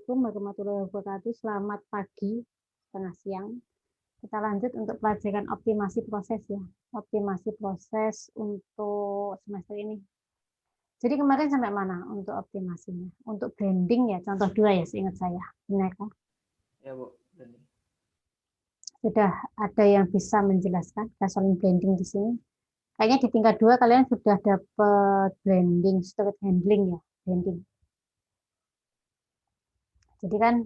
Assalamualaikum warahmatullahi wabarakatuh. Selamat pagi, setengah siang. Kita lanjut untuk pelajaran optimasi proses ya. Optimasi proses untuk semester ini. Jadi kemarin sampai mana untuk optimasinya? Untuk blending ya, contoh 2 ya seingat saya. Benar kan? Ya, Bu. Blending. Sudah ada yang bisa menjelaskan gasoline blending di sini? Kayaknya di tingkat 2 kalian sudah dapat blending, stirred handling ya, blending. Jadi kan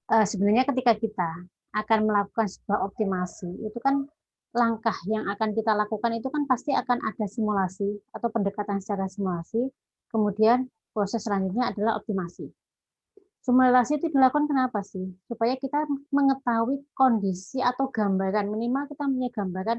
sebenarnya ketika kita akan melakukan sebuah optimasi, itu kan langkah yang akan kita lakukan itu kan pasti akan ada simulasi atau pendekatan secara simulasi, kemudian proses selanjutnya adalah optimasi. Simulasi itu dilakukan kenapa sih? Supaya kita mengetahui kondisi atau gambaran, minimal kita punya gambaran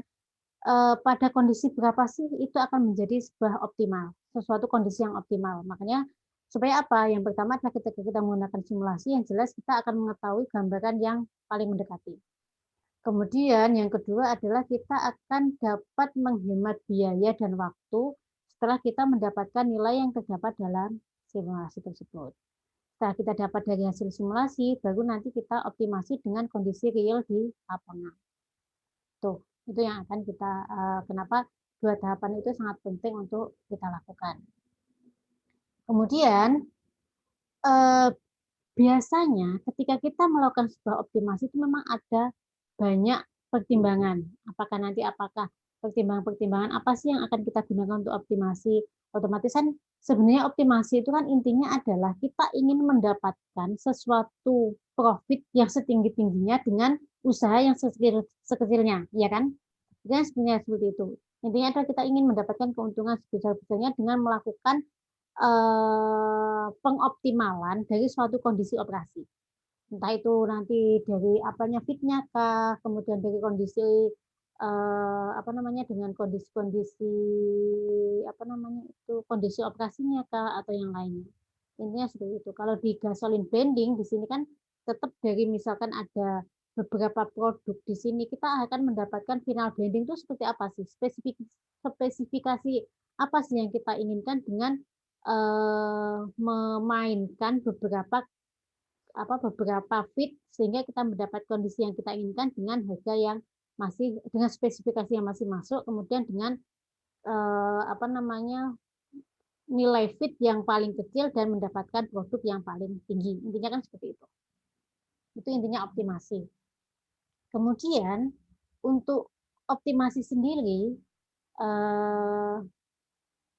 pada kondisi berapa sih itu akan menjadi sebuah optimal, sesuatu kondisi yang optimal. Makanya supaya apa? Yang pertama adalah ketika kita menggunakan simulasi, yang jelas kita akan mengetahui gambaran yang paling mendekati. Kemudian yang kedua adalah kita akan dapat menghemat biaya dan waktu setelah kita mendapatkan nilai yang terdapat dalam simulasi tersebut. Setelah kita dapat dari hasil simulasi, baru nanti kita optimasi dengan kondisi real di lapangan. Tuh, itu yang akan kita, kenapa 2 tahapan itu sangat penting untuk kita lakukan. Kemudian, biasanya ketika kita melakukan sebuah optimasi itu memang ada banyak pertimbangan. Apakah pertimbangan-pertimbangan apa sih yang akan kita gunakan untuk optimasi? Otomatis kan sebenarnya optimasi itu kan intinya adalah kita ingin mendapatkan sesuatu profit yang setinggi-tingginya dengan usaha yang sekecilnya, ya kan? Jadi sebenarnya seperti itu. Intinya adalah kita ingin mendapatkan keuntungan sebesar-besarnya dengan melakukan pengoptimalan dari suatu kondisi operasi. Entah itu nanti dari apanya fitnya kah, kemudian dari kondisi dengan kondisi-kondisi kondisi operasinya kah atau yang lainnya. Intinya seperti itu. Kalau di gasoline blending di sini kan tetap dari misalkan ada beberapa produk di sini kita akan mendapatkan final blending itu seperti apa sih? Spesifikasi apa sih yang kita inginkan dengan memainkan beberapa fit sehingga kita mendapat kondisi yang kita inginkan dengan harga yang masih dengan spesifikasi yang masih masuk, kemudian dengan nilai fit yang paling kecil dan mendapatkan produk yang paling tinggi. Intinya kan seperti itu. Itu intinya optimasi. Kemudian untuk optimasi sendiri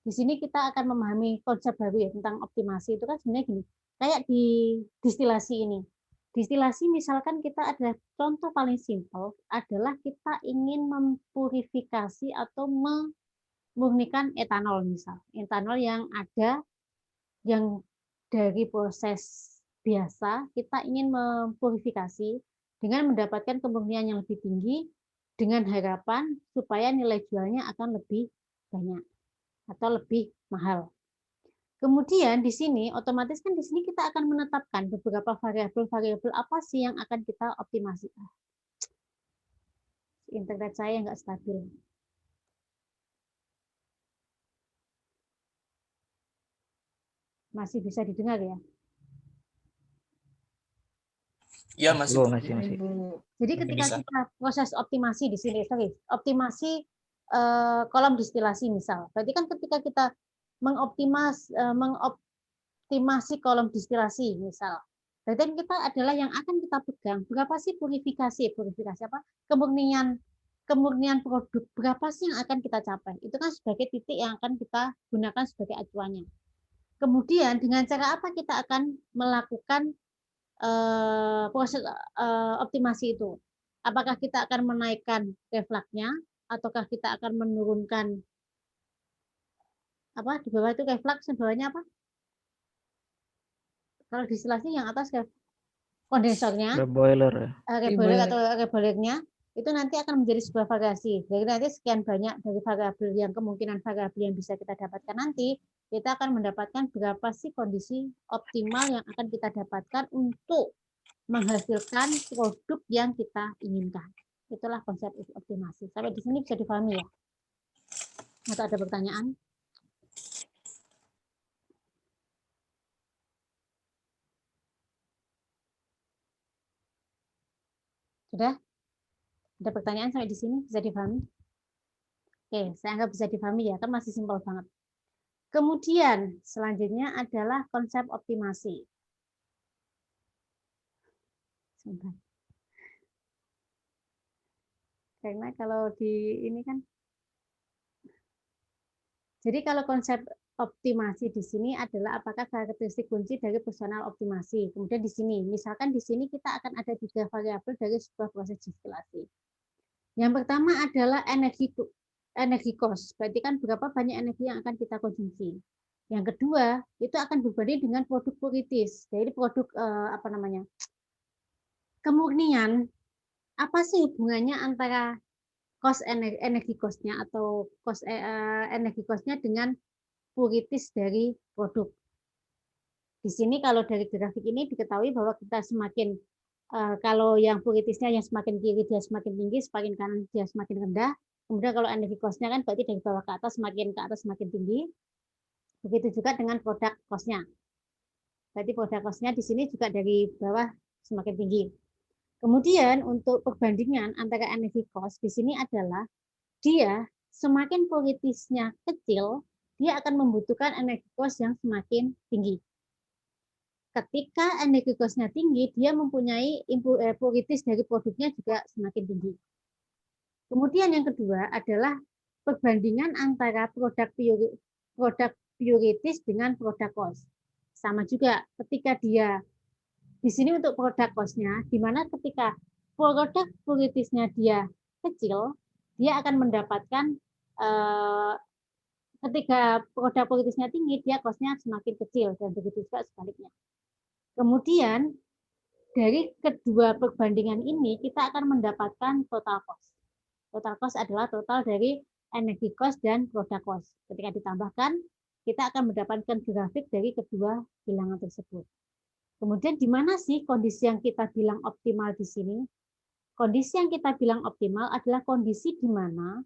di sini kita akan memahami konsep baru ya tentang optimasi. Itu kan sebenarnya gini, kayak di distilasi ini. Distilasi misalkan kita adalah contoh paling simpel adalah kita ingin mempurifikasi atau memurnikan etanol misal. Etanol yang ada yang dari proses biasa kita ingin mempurifikasi dengan mendapatkan kemurnian yang lebih tinggi dengan harapan supaya nilai jualnya akan lebih banyak atau lebih mahal. Kemudian di sini otomatis kan di sini kita akan menetapkan beberapa variabel-variabel apa sih yang akan kita optimasi. Internet saya nggak stabil. Masih bisa didengar ya? Iya, masih. Jadi ketika kita proses optimasi di sini, optimasi kolom distilasi misal. Berarti kan ketika kita mengoptimasi kolom distilasi misal. Berarti kita adalah yang akan kita pegang berapa sih purifikasi apa? Kemurnian produk berapa sih yang akan kita capai? Itu kan sebagai titik yang akan kita gunakan sebagai acuannya. Kemudian dengan cara apa kita akan melakukan proses optimasi itu? Apakah kita akan menaikkan refluksnya ataukah kita akan menurunkan apa di bawah itu reflux, di bawahnya apa? Kalau distilasi yang atas kondensornya, boiler atau reboilernya itu nanti akan menjadi sebuah variasi. Jadi nanti sekian banyak dari variabel yang kemungkinan variabel yang bisa kita dapatkan nanti, kita akan mendapatkan berapa sih kondisi optimal yang akan kita dapatkan untuk menghasilkan produk yang kita inginkan. Itulah konsep optimasi. Sampai di sini bisa dipahami ya? Atau ada pertanyaan? Sudah? Ada pertanyaan sampai di sini? Bisa dipahami? Oke, saya anggap bisa dipahami ya, kan masih simpel banget. Kemudian selanjutnya adalah konsep optimasi. Sebentar. Karena kalau di ini kan, jadi kalau konsep optimasi di sini adalah apakah karakteristik kunci dari personal optimasi. Kemudian di sini, misalkan di sini kita akan ada 3 variabel dari sebuah proses distilasi. Yang pertama adalah energi cost, berarti kan berapa banyak energi yang akan kita konsumsi. Yang kedua, itu akan berbanding dengan produk kritis. Jadi produk apa namanya? Kemurnian, apa sih hubungannya antara cost energi cost-nya atau energi cost-nya dengan puritis dari produk. Di sini kalau dari grafik ini diketahui bahwa kita semakin kalau yang puritisnya yang semakin kiri dia semakin tinggi, semakin kanan dia semakin rendah. Kemudian kalau energi cost-nya kan berarti dari bawah ke atas semakin tinggi. Begitu juga dengan produk cost-nya. Berarti produk cost-nya di sini juga dari bawah semakin tinggi. Kemudian untuk perbandingan antara energi cost di sini adalah dia semakin puritisnya kecil, dia akan membutuhkan energi cost yang semakin tinggi. Ketika energi cost-nya tinggi, dia mempunyai puritis dari produknya juga semakin tinggi. Kemudian yang kedua adalah perbandingan antara produk puritis dengan produk cost. Sama juga ketika dia di sini untuk produk cost-nya, di mana ketika produk puritisnya dia kecil, dia akan mendapatkan ketika produk puritisnya tinggi, dia cost-nya semakin kecil dan begitu juga sebaliknya. Kemudian dari kedua perbandingan ini kita akan mendapatkan total cost. Total cost adalah total dari energi cost dan produk cost. Ketika ditambahkan, kita akan mendapatkan grafik dari kedua bilangan tersebut. Kemudian di mana sih kondisi yang kita bilang optimal di sini? Kondisi yang kita bilang optimal adalah kondisi di mana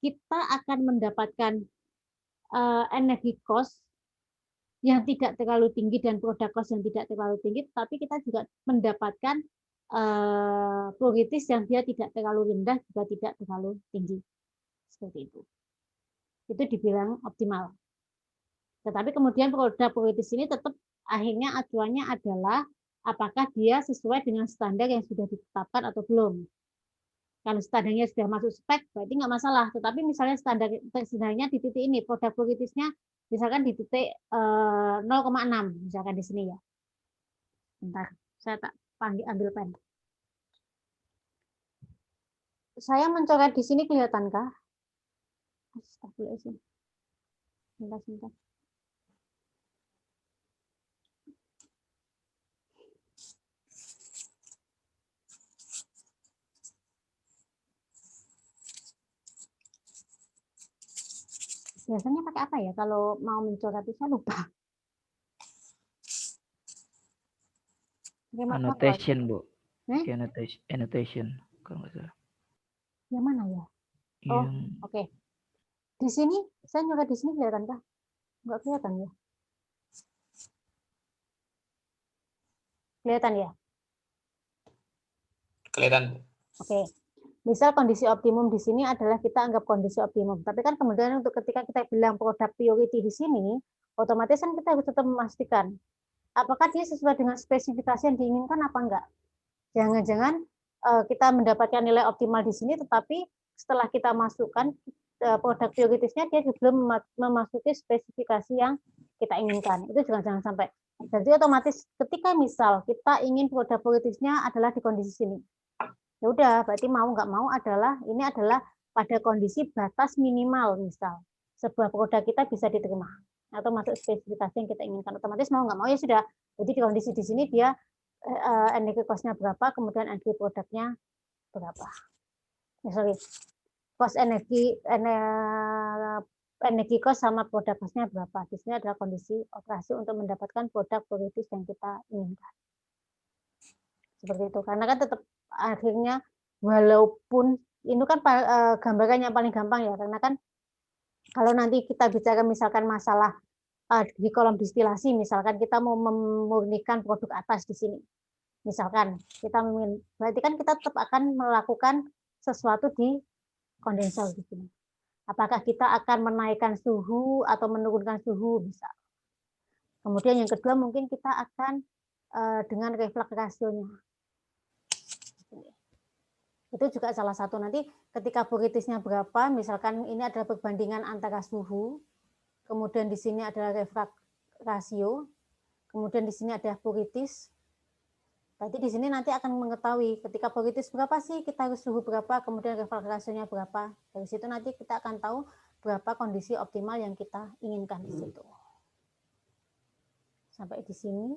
kita akan mendapatkan energi cost yang tidak terlalu tinggi dan produk cost yang tidak terlalu tinggi, tapi kita juga mendapatkan puritis yang dia tidak terlalu rendah juga tidak terlalu tinggi. Seperti itu. Itu dibilang optimal. Tetapi kemudian produk puritis ini tetap akhirnya acuannya adalah apakah dia sesuai dengan standar yang sudah ditetapkan atau belum. Kalau standarnya sudah masuk spek, berarti nggak masalah. Tetapi misalnya standarnya di titik ini, produk puritisnya misalkan di titik 0,6, misalkan di sini ya. Bentar, saya tak ambil pen. Saya mencoret di sini kelihatankah? Astagfirullahaladzim. Sebentar. Biasanya pakai apa ya kalau mau mencoret itu saya lupa. Annotation, Bu. Eh? Annotation, kalau nggak salah. Yang mana ya? Oh, oke. Di sini, saya nyoret di sini kelihatan kah? Nggak kelihatan ya? Kelihatan ya? Kelihatan. Oke. Misal kondisi optimum di sini adalah kita anggap kondisi optimum. Tapi kan kemudian untuk ketika kita bilang produk priority di sini, otomatis kan kita harus tetap memastikan apakah dia sesuai dengan spesifikasi yang diinginkan apa enggak. Jangan-jangan kita mendapatkan nilai optimal di sini, tetapi setelah kita masukkan produk prioritasnya dia belum memasuki spesifikasi yang kita inginkan. Itu jangan sampai. Jadi otomatis ketika misal kita ingin produk prioritasnya adalah di kondisi sini, ya udah berarti mau nggak mau adalah ini adalah pada kondisi batas minimal misal sebuah produk kita bisa diterima atau masuk spesifikasi yang kita inginkan, otomatis mau nggak mau ya sudah. Jadi di kondisi di sini dia energi cost-nya berapa, kemudian energi produknya berapa. Sorry, cost energi cost sama produk cost-nya berapa. Di sini adalah kondisi operasi untuk mendapatkan produk prioritas yang kita inginkan. Seperti itu. Karena kan tetap akhirnya walaupun ini kan gambaran yang paling gampang ya, karena kan kalau nanti kita bicara misalkan masalah di kolom distilasi, misalkan kita mau memurnikan produk atas di sini. Misalkan kita berarti kan kita tetap akan melakukan sesuatu di kondensor di sini. Apakah kita akan menaikkan suhu atau menurunkan suhu, bisa. Kemudian yang kedua mungkin kita akan dengan reflux rasionya. Itu juga salah satu. Nanti ketika buritisnya berapa, misalkan ini adalah perbandingan antara suhu, kemudian di sini adalah reflux rasio, kemudian di sini ada buritis. Berarti di sini nanti akan mengetahui ketika buritis berapa sih, kita harus suhu berapa, kemudian reflux rasionya berapa. Dari situ nanti kita akan tahu berapa kondisi optimal yang kita inginkan di situ. Sampai di sini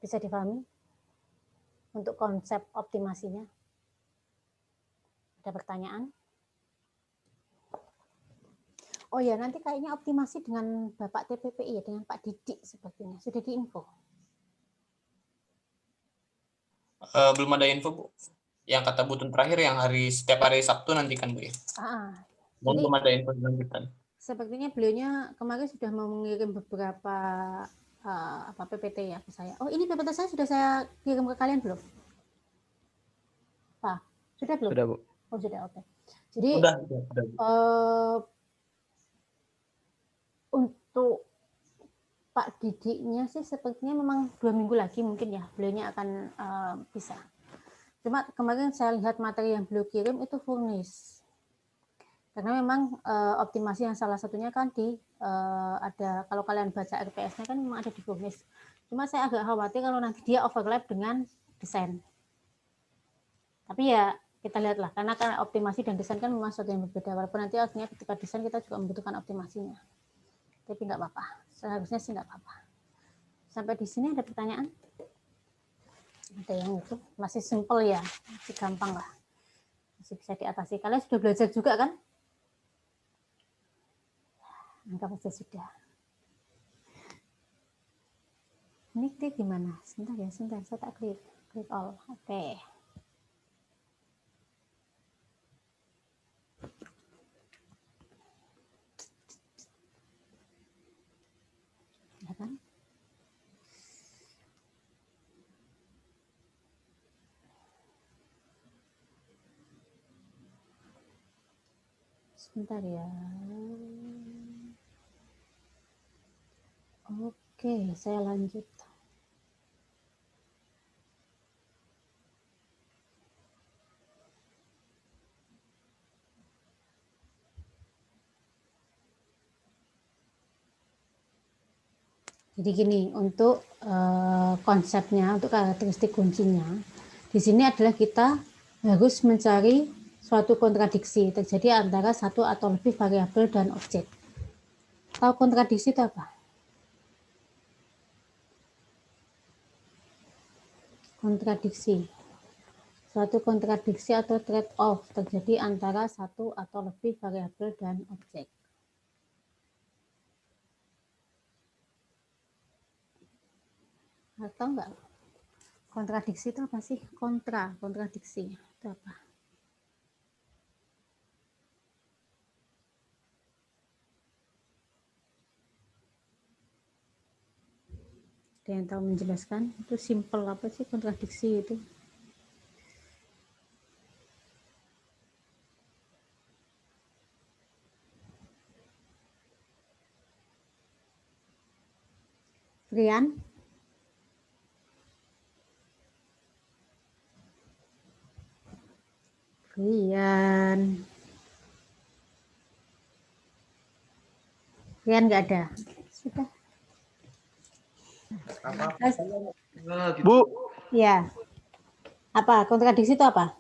bisa dipahami untuk konsep optimasinya. Ada pertanyaan? Oh ya, nanti kayaknya optimasi dengan Bapak TPPI ya, dengan Pak Didik sepertinya. Sudah diinfo? Belum ada info, Bu. Yang kata Butun terakhir yang setiap hari Sabtu nanti kan, Bu ya. Belum ada info lanjutan. Sepertinya beliaunya kemarin sudah mau mengirim beberapa PPT ya ke saya. Oh, ini PPT saya sudah saya kirim ke kalian belum? Pak, sudah belum? Sudah, Bu. Oh, sudah, oke. Jadi Udah. untuk Pak Didiknya sih sepertinya memang 2 minggu lagi mungkin ya beliaunya akan bisa. Cuma kemarin saya lihat materi yang beliau kirim itu furnish. Karena memang optimasi yang salah satunya kan di ada, kalau kalian baca RPS-nya kan memang ada di furnish. Cuma saya agak khawatir kalau nanti dia overlap dengan desain. Tapi ya kita lihatlah, karena kan optimasi dan desain kan memang sesuatu yang berbeda. Walaupun nanti akhirnya ketika desain kita juga membutuhkan optimasinya. Tapi nggak apa-apa, seharusnya sih nggak apa-apa. Sampai di sini ada pertanyaan? Ada yang itu masih simple ya, masih gampang lah, masih bisa diatasi. Kalian sudah belajar juga kan? Anggap saja sudah. Ini klik gimana? Sebentar ya, sebentar. Saya tak klik all. Oke. Ya kan? Sebentar ya. Oke, saya lanjut. Jadi gini, untuk konsepnya, untuk karakteristik kuncinya, di sini adalah kita harus mencari suatu kontradiksi terjadi antara satu atau lebih variabel dan objek. Tahu kontradiksi itu apa? Kontradiksi. Suatu kontradiksi atau trade-off terjadi antara satu atau lebih variabel dan objek. Tahu nggak? Kontradiksi itu apa sih? Kontradiksi itu apa? Ada yang tahu menjelaskan? Itu simple apa sih kontradiksi itu? Rian? Rian nggak ada. Sudah. Bu. Ya. Apa? Kontradiksi itu apa?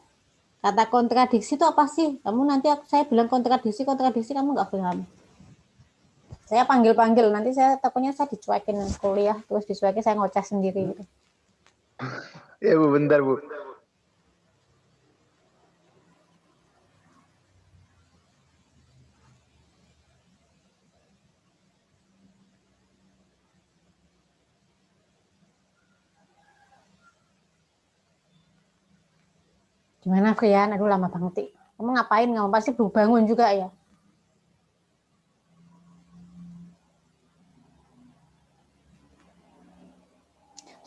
Kata kontradiksi itu apa sih? Kamu nanti saya bilang kontradiksi kamu nggak paham. Saya panggil-panggil, nanti saya takutnya saya dicuekin kuliah, terus dicuekin saya ngoceh sendiri. Gitu. Ya Bu, bentar Bu. Gimana Frian? Aduh lama banget. Kamu ngapain? Kamu pasti baru bangun juga ya?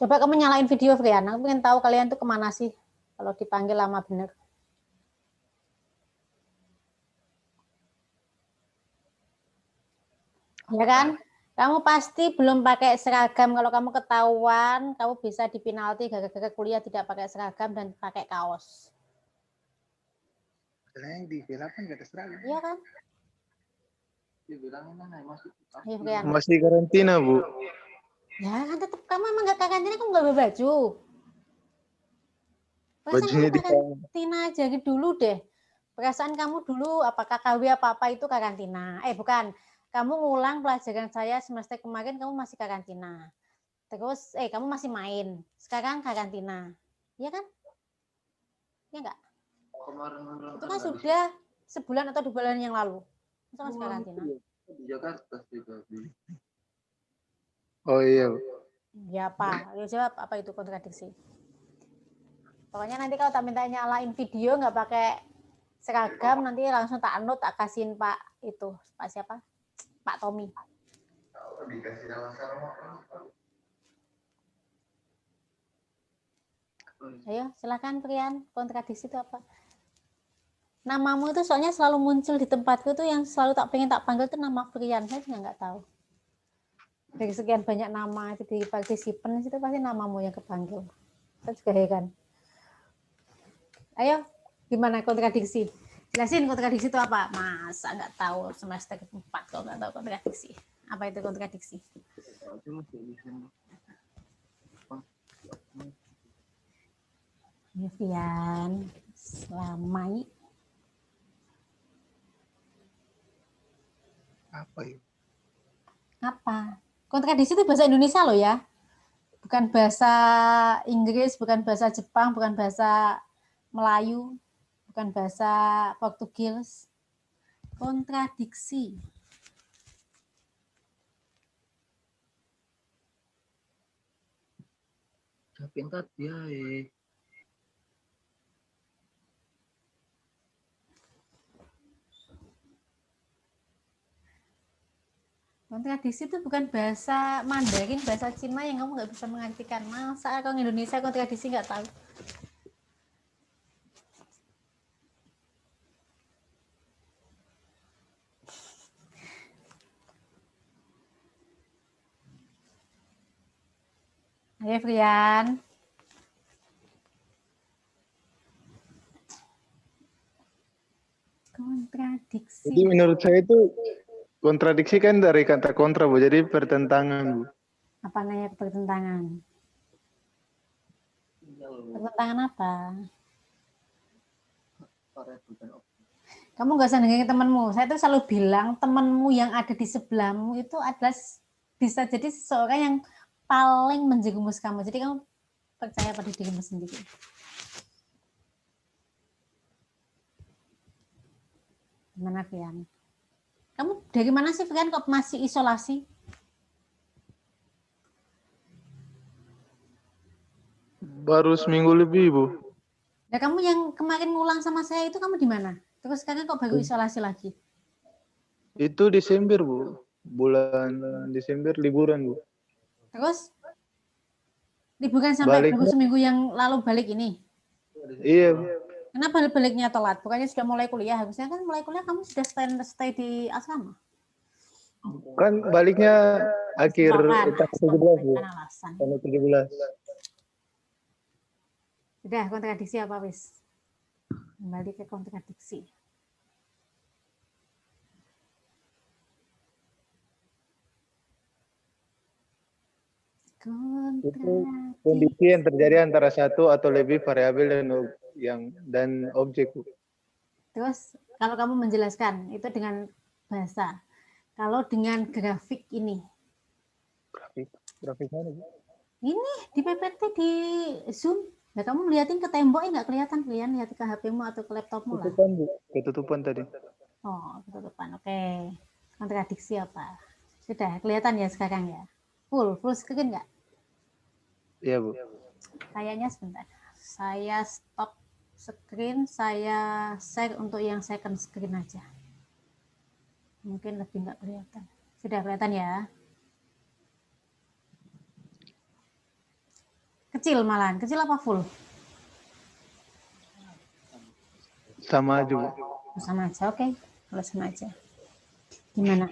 Coba kamu nyalain video, Frian. Aku pengen tahu kalian tuh kemana sih kalau dipanggil lama bener. Ya kan? Kamu pasti belum pakai seragam. Kalau kamu ketahuan, kamu bisa dipinalti gara-gara kuliah tidak pakai seragam dan pakai kaos. Yang di V8 nggak ada seragam. Iya kan? Ya, masih karantina, Bu. Ya kan tetap kamu emang nggak karantina, kamu nggak berbaju. Perasaan Bajunya kamu karantina aja gitu dulu deh. Perasaan kamu dulu apakah KW apa itu karantina? Bukan. Kamu ngulang pelajaran saya semester kemarin, kamu masih karantina. Terus kamu masih main. Sekarang karantina. Iya kan? Ya enggak? Itu kan sudah sebulan atau 2 bulan yang lalu. Masa masih karantina? Di Jakarta juga. Oh iya. Ya apa? Ya jawab apa itu kontradiksi. Pokoknya nanti kalau tak minta nyalain video nggak pakai seragam, nanti langsung tak note, tak kasihin Pak itu. Pak siapa? Pak Tommy. Ayo silakan Prian, kontradiksi itu apa? Namamu itu soalnya selalu muncul di tempatku tuh, yang selalu tak pengen tak panggil tuh nama Prian. Saya juga nggak tahu. Dari sekian banyak nama itu di partisipan itu pasti namamu yang kepanggil. Saya juga heran. Ayo, gimana kontradiksi? Jelasin kontradiksi itu apa? Masa nggak tahu semester 4 kalau nggak tahu kontradiksi. Apa itu kontradiksi? Vivian, Selamai. Apa ya? Apa? Kontradiksi itu bahasa Indonesia loh ya. Bukan bahasa Inggris, bukan bahasa Jepang, bukan bahasa Melayu, bukan bahasa Portugis. Kontradiksi. Pintar dia. Kontradiksi itu bukan bahasa Mandarin, bahasa Cina yang kamu nggak bisa mengartikan. Masa kalau Indonesia kontradiksi nggak tahu? Ayo Frian. Kontradiksi. Jadi menurut saya itu kontradiksi kan dari kata kontra, Bu. Jadi pertentangan, Bu. Apa namanya pertentangan? Pertentangan apa? Kamu nggak usah dengerin temanmu. Saya tuh selalu bilang temanmu yang ada di sebelahmu itu adalah bisa jadi seseorang yang paling menjerumus kamu. Jadi kamu percaya pada dirimu sendiri. Gimana Fian? Kamu dari mana sih Fian kok masih isolasi? Baru seminggu lebih, Bu. Nah, kamu yang kemarin ngulang sama saya itu kamu di mana? Terus sekarang kok baru isolasi lagi? Itu Desember, Bu. Bulan Desember liburan, Bu. Terus liburan sampai baru seminggu yang lalu balik ini? Iya, Bu. Kenapa baliknya telat? Bukannya sudah mulai kuliah? Harusnya kan mulai kuliah kamu sudah stay di asrama. Kan baliknya akhir etap 17, Bu. Tanggal 17. Udah, kontradiksi apa wis? Kembali ke kontradiksi. Itu kondisi yang terjadi antara satu atau lebih variabel dan objek. Terus kalau kamu menjelaskan itu dengan bahasa, kalau dengan grafik ini, grafik mana? Ini di PPT di Zoom. Nah, kamu melihatin ke tembok nggak kelihatan, kalian lihat ke HP-mu atau ke laptopmu lah. Ketutupan, Bu. Ketutupan tadi. Oh, ketutupan. Oke. Kontradiksi apa? Sudah kelihatan ya sekarang ya. Full screen nggak? Iya, Bu. Kayaknya sebentar. Saya stop screen, saya share untuk yang second screen aja. Mungkin lebih nggak kelihatan. Sudah kelihatan ya? Kecil malahan. Kecil apa full? Sama aja, Bu. Sama aja, oke. Kalau sama aja. Gimana?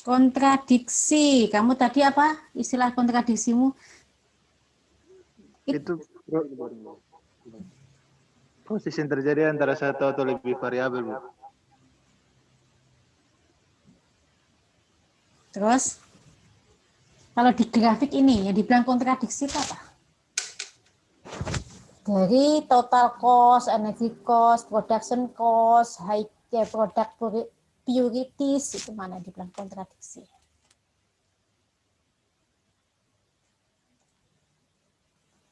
Kontradiksi. Kamu tadi apa? Istilah kontradiksimu? Itu proses yang terjadi antara satu atau lebih variabel, Bu. Terus, kalau di grafik ini, yang dibilang kontradiksi itu apa? Dari total cost, energy cost, production cost, high product purities, itu mana dibilang kontradiksi?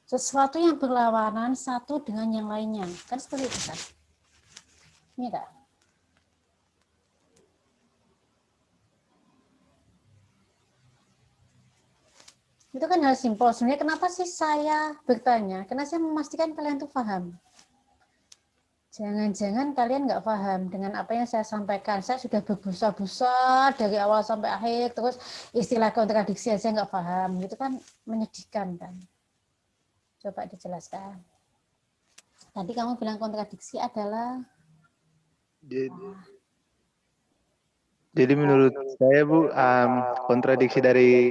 Sesuatu yang berlawanan satu dengan yang lainnya. Kan seperti itu kan? Ini kan? Itu kan hal simpel. Sebenarnya kenapa sih saya bertanya? Karena saya memastikan kalian tuh paham. Jangan-jangan kalian nggak paham dengan apa yang saya sampaikan. Saya sudah berbusa-busa dari awal sampai akhir, terus istilah kontradiksi aja nggak paham. Itu kan menyedihkan kan. Coba dijelaskan. Tadi kamu bilang kontradiksi adalah... Jadi menurut saya, Bu, kontradiksi dari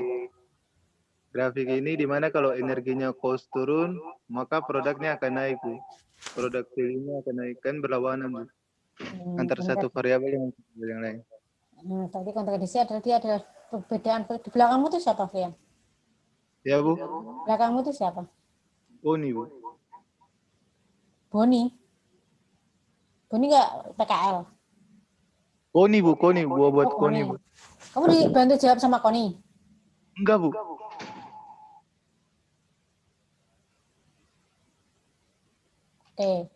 grafik ini di mana kalau energinya cost turun, maka produknya akan naik, Bu. Produk value-nya akan naik, kan berlawanan, Bu. Antara satu variabel yang lain. Tadi kontradiksi adalah dia adalah perbedaan. Di belakangmu itu siapa, Frian? Ya, Bu. Belakangmu itu siapa? Boni, Bu. Boni. Boni nggak PKL? Koni, Bu. Koni, buat Koni, Bu. Kamu dibantu jawab sama Koni? Enggak, Bu. Oke.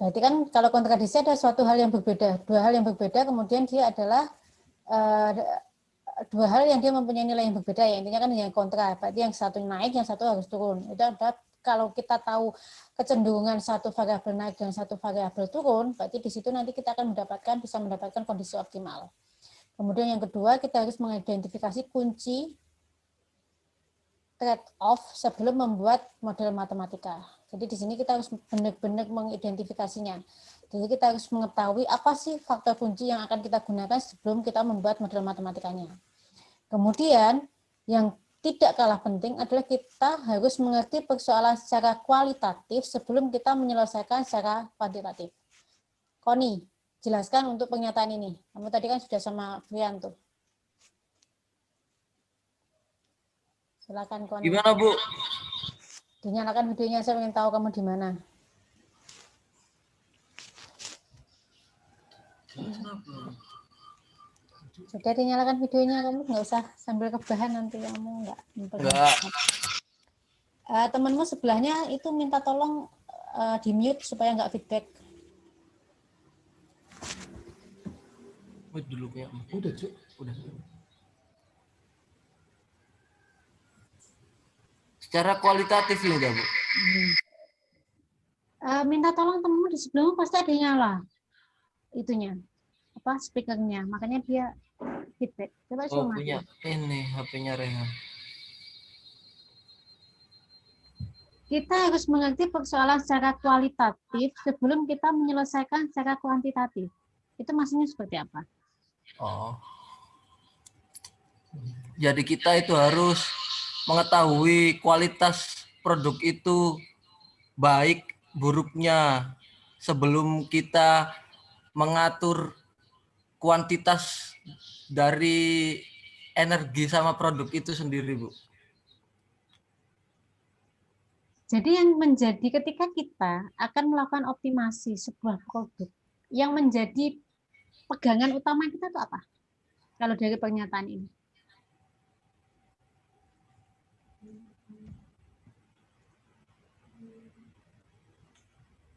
Berarti kan kalau kontradiksi ada suatu hal yang berbeda, dua hal yang berbeda, kemudian dia adalah dua hal yang dia mempunyai nilai yang berbeda, ya intinya kan yang kontra. Berarti yang satu naik, yang satu harus turun. Itu adalah kalau kita tahu kecenderungan satu variabel naik dan satu variabel turun, berarti di situ nanti kita akan bisa mendapatkan kondisi optimal. Kemudian yang kedua, kita harus mengidentifikasi kunci trade-off sebelum membuat model matematika. Jadi di sini kita harus benar-benar mengidentifikasinya. Jadi kita harus mengetahui apa sih faktor kunci yang akan kita gunakan sebelum kita membuat model matematikanya. Kemudian yang tidak kalah penting adalah kita harus mengerti persoalan secara kualitatif sebelum kita menyelesaikan secara kuantitatif. Koni, jelaskan untuk pernyataan ini. Kamu tadi kan sudah sama Frian tuh. Silakan Koni. Gimana, Bu? Dinyalakan videonya, saya ingin tahu kamu di mana. Sudah dinyalakan videonya, kamu nggak usah sambil kebahan nanti kamu nggak. Temanmu sebelahnya itu minta tolong di mute supaya nggak feedback. Dulu kayak udah, Cuk. Udah. Secara kualitatif ya udah, Bu. Minta tolong temanmu di sebelahmu pasti ada yang nyala itunya, apa speakernya, makanya dia feedback. Coba punya ini HP-nya Rehan. Kita harus mengerti persoalan secara kualitatif sebelum kita menyelesaikan secara kuantitatif. Itu maksudnya seperti apa? Oh. Jadi kita itu harus mengetahui kualitas produk itu baik buruknya sebelum kita mengatur kuantitas dari energi sama produk itu sendiri, Bu. Jadi yang menjadi ketika kita akan melakukan optimasi sebuah produk, yang menjadi pegangan utama kita itu apa? Kalau dari pernyataan ini.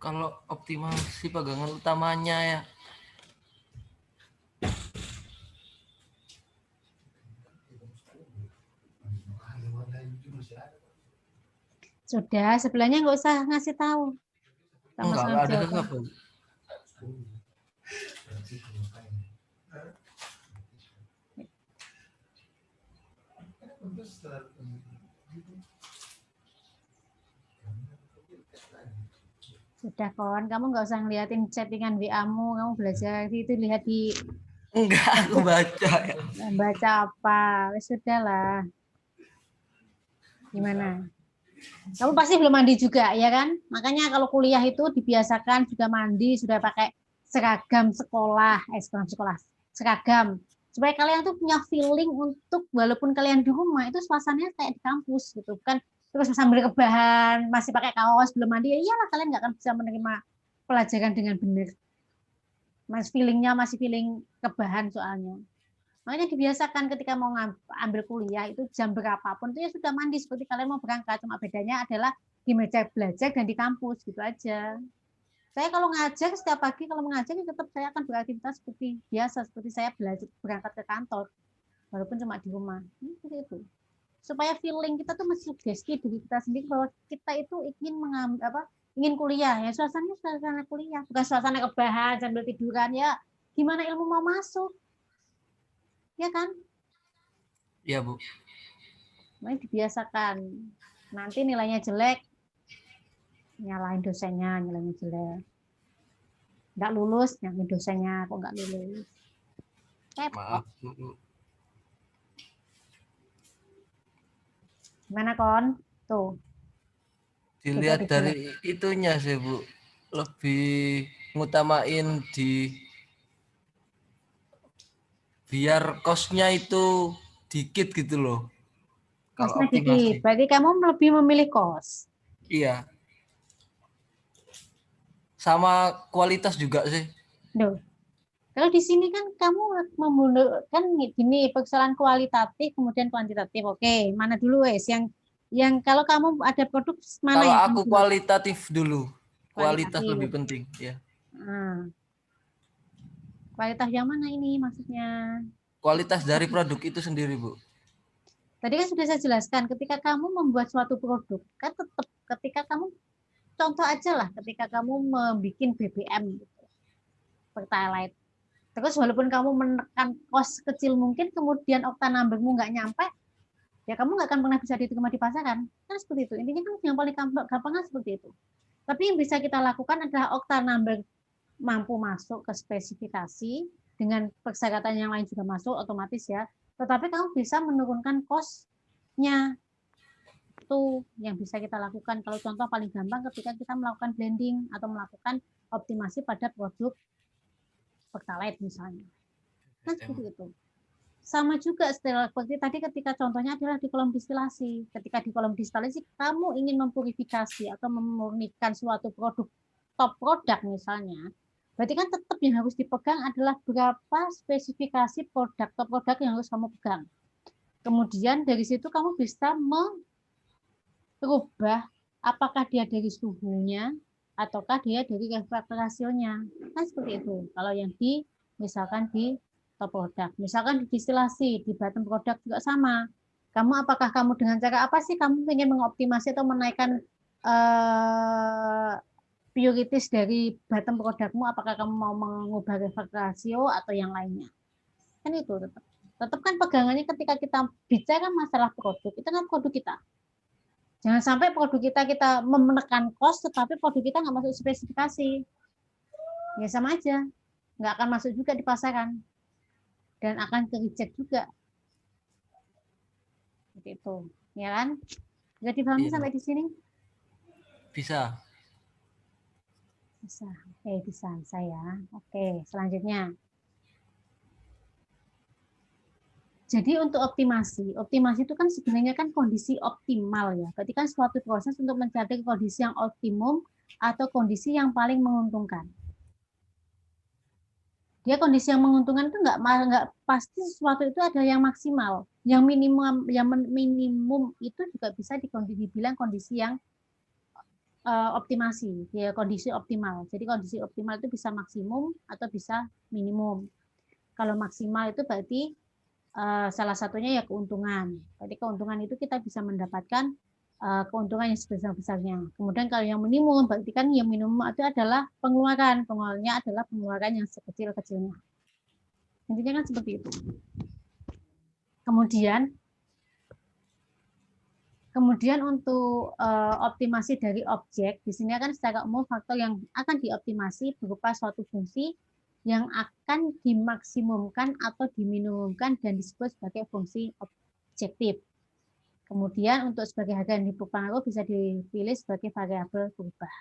Kalau optimasi pegangan utamanya ya. Sudah, sebelahnya nggak usah ngasih tahu. Enggak ada sesuatu. Sudah kon, kamu nggak usah ngeliatin chattingan WA-mu, kamu belajar itu lihat di Enggak, aku baca ya. baca apa, sudah lah. Gimana? Kamu pasti belum mandi juga, ya kan? Makanya kalau kuliah itu dibiasakan sudah mandi, sudah pakai seragam sekolah, seragam. Supaya kalian tuh punya feeling untuk walaupun kalian di rumah itu suasananya kayak di kampus gitu, kan? Terus sambil rebahan, masih pakai kaos, belum mandi, ya iyalah kalian nggak akan bisa menerima pelajaran dengan benar. Feelingnya masih feeling rebahan soalnya. Makanya dibiasakan ketika mau ambil kuliah itu jam berapapun itu ya sudah mandi seperti kalian mau berangkat. Cuma bedanya adalah di meja belajar dan di kampus gitu aja. Saya kalau ngajar setiap pagi kalau mengajar tetap saya akan beraktivitas seperti biasa seperti saya belajar berangkat ke kantor walaupun cuma di rumah. Seperti itu. Supaya feeling kita tuh masih sugesti diri kita sendiri bahwa kita itu ingin ingin kuliah ya suasana kuliah bukan suasana rebahan sambil tiduran ya gimana ilmu mau masuk ya kan? Iya, Bu. Makanya dibiasakan. Nanti nilainya jelek, nyalain dosennya, nilainya jelek. Nggak lulus, nyalain dosennya, kok nggak lulus. Maaf, Bu. Gimana, Kon? Tuh. Dilihat dari itunya sih, Bu. Lebih ngutamain biar kosnya itu dikit gitu loh. Kosnya dikit, berarti kamu lebih memilih kos. Iya. Sama kualitas juga sih. Duh. Kalau di sini kan kamu kan gini, persoalan kualitatif kemudian kuantitatif. Oke, mana dulu wes yang kalau kamu ada produk mana kalau yang aku kualitatif dulu. Kualitas kualitatif. lebih penting, ya. Kualitas yang mana ini maksudnya? Kualitas dari produk itu sendiri, Bu. Tadi kan sudah saya jelaskan, ketika kamu membuat suatu produk, kan tetap ketika kamu, contoh aja lah, ketika kamu membuat BBM, gitu, Pertalite, terus walaupun kamu menekan kos kecil mungkin, kemudian oktan numbermu nggak nyampe, ya kamu nggak akan pernah bisa diterima di pasaran. Kan seperti itu. Intinya kan yang paling gampang kan seperti itu. Tapi yang bisa kita lakukan adalah oktan number mampu masuk ke spesifikasi, dengan persyaratan yang lain juga masuk otomatis ya. Tetapi kamu bisa menurunkan cost-nya. Itu yang bisa kita lakukan. Kalau contoh paling gampang ketika kita melakukan blending atau melakukan optimasi pada produk Pertalite misalnya. Kan seperti itu. Sama juga seperti tadi ketika contohnya adalah di kolom distilasi. Ketika di kolom distilasi kamu ingin mempurifikasi atau memurnikan suatu produk top produk misalnya, berarti kan tetap yang harus dipegang adalah berapa spesifikasi produk top produk yang harus kamu pegang. Kemudian dari situ kamu bisa merubah apakah dia dari suhunya ataukah dia dari rasionya. Kan seperti itu. Kalau yang misalkan di top produk. Misalkan di distilasi, di bottom produk juga sama. Kamu apakah kamu dengan cara apa sih kamu ingin mengoptimasi atau menaikkan purities dari bottom produkmu, apakah kamu mau mengubah ratio atau yang lainnya. Kan itu tetap kan pegangannya ketika kita bicara masalah produk, itu kan produk kita. Jangan sampai produk kita menekan cost, tetapi produk kita nggak masuk spesifikasi. Ya sama aja, nggak akan masuk juga di pasaran. Dan akan ke-reject juga. Seperti itu. Ya kan? Bisa dipahami sampai di sini? Bisa. Bisa. Oke, bisa saya. Oke, selanjutnya. Jadi untuk optimasi itu kan sebenarnya kan kondisi optimal ya. Berarti kan suatu proses untuk mencapai kondisi yang optimum atau kondisi yang paling menguntungkan. Dia kondisi yang menguntungkan itu nggak pasti sesuatu itu ada yang maksimal, yang minimum itu juga bisa dibilang kondisi yang optimasi, ya kondisi optimal. Jadi kondisi optimal itu bisa maksimum atau bisa minimum. Kalau maksimal itu berarti salah satunya ya keuntungan. Jadi keuntungan itu kita bisa mendapatkan keuntungan yang sebesar-besarnya. Kemudian kalau yang minimum, berarti kan yang minimum itu adalah pengeluaran. Pengeluarannya adalah pengeluaran yang sekecil-kecilnya. Intinya kan seperti itu. Kemudian untuk optimasi dari objek, di sini kan secara umum faktor yang akan dioptimasi berupa suatu fungsi yang akan dimaksimumkan atau diminimumkan dan disebut sebagai fungsi objektif. Kemudian untuk sebagai harga yang berpengaruh bisa dipilih sebagai variabel berubah.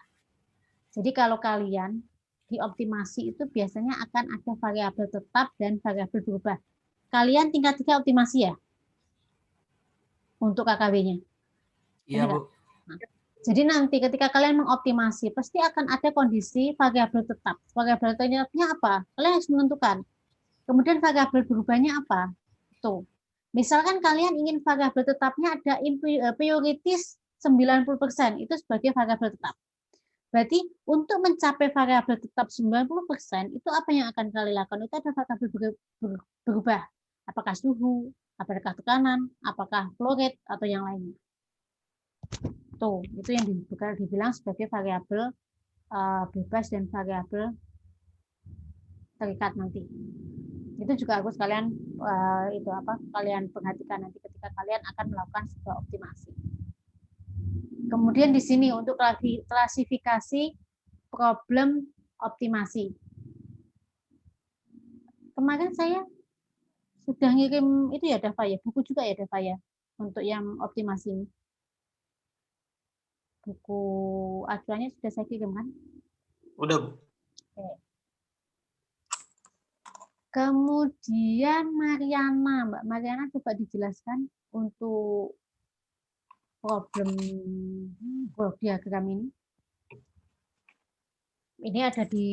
Jadi kalau kalian dioptimasi itu biasanya akan ada variabel tetap dan variabel berubah. Kalian tingkat 3 optimasi ya? Untuk KKW-nya. Iya, Bu. Jadi nanti ketika kalian mengoptimasi, pasti akan ada kondisi variabel tetap. Variabel tetapnya apa? Kalian harus menentukan. Kemudian variabel berubahnya apa? Tuh. Misalkan kalian ingin variabel tetapnya ada prioritas 90%, itu sebagai variabel tetap. Berarti untuk mencapai variabel tetap 90%, itu apa yang akan kalian lakukan? Itu ada variabel berubah. Apakah suhu, apakah tekanan, apakah flow rate, atau yang lainnya. Tuh, itu yang dibilang sebagai variabel bebas dan variabel terikat nanti. Itu juga harus kalian kalian perhatikan nanti ketika kalian akan melakukan sebuah optimasi. Kemudian di sini untuk klasifikasi problem optimasi. Kemarin saya sudah ngirim itu ya Dava ya, buku juga ya Dava ya untuk yang optimasi ini. Buku acuannya sudah saya kirim kan? Udah, Bu. Oke. Kemudian Mbak Mariana coba dijelaskan untuk problem growth diagram ini. Ini ada di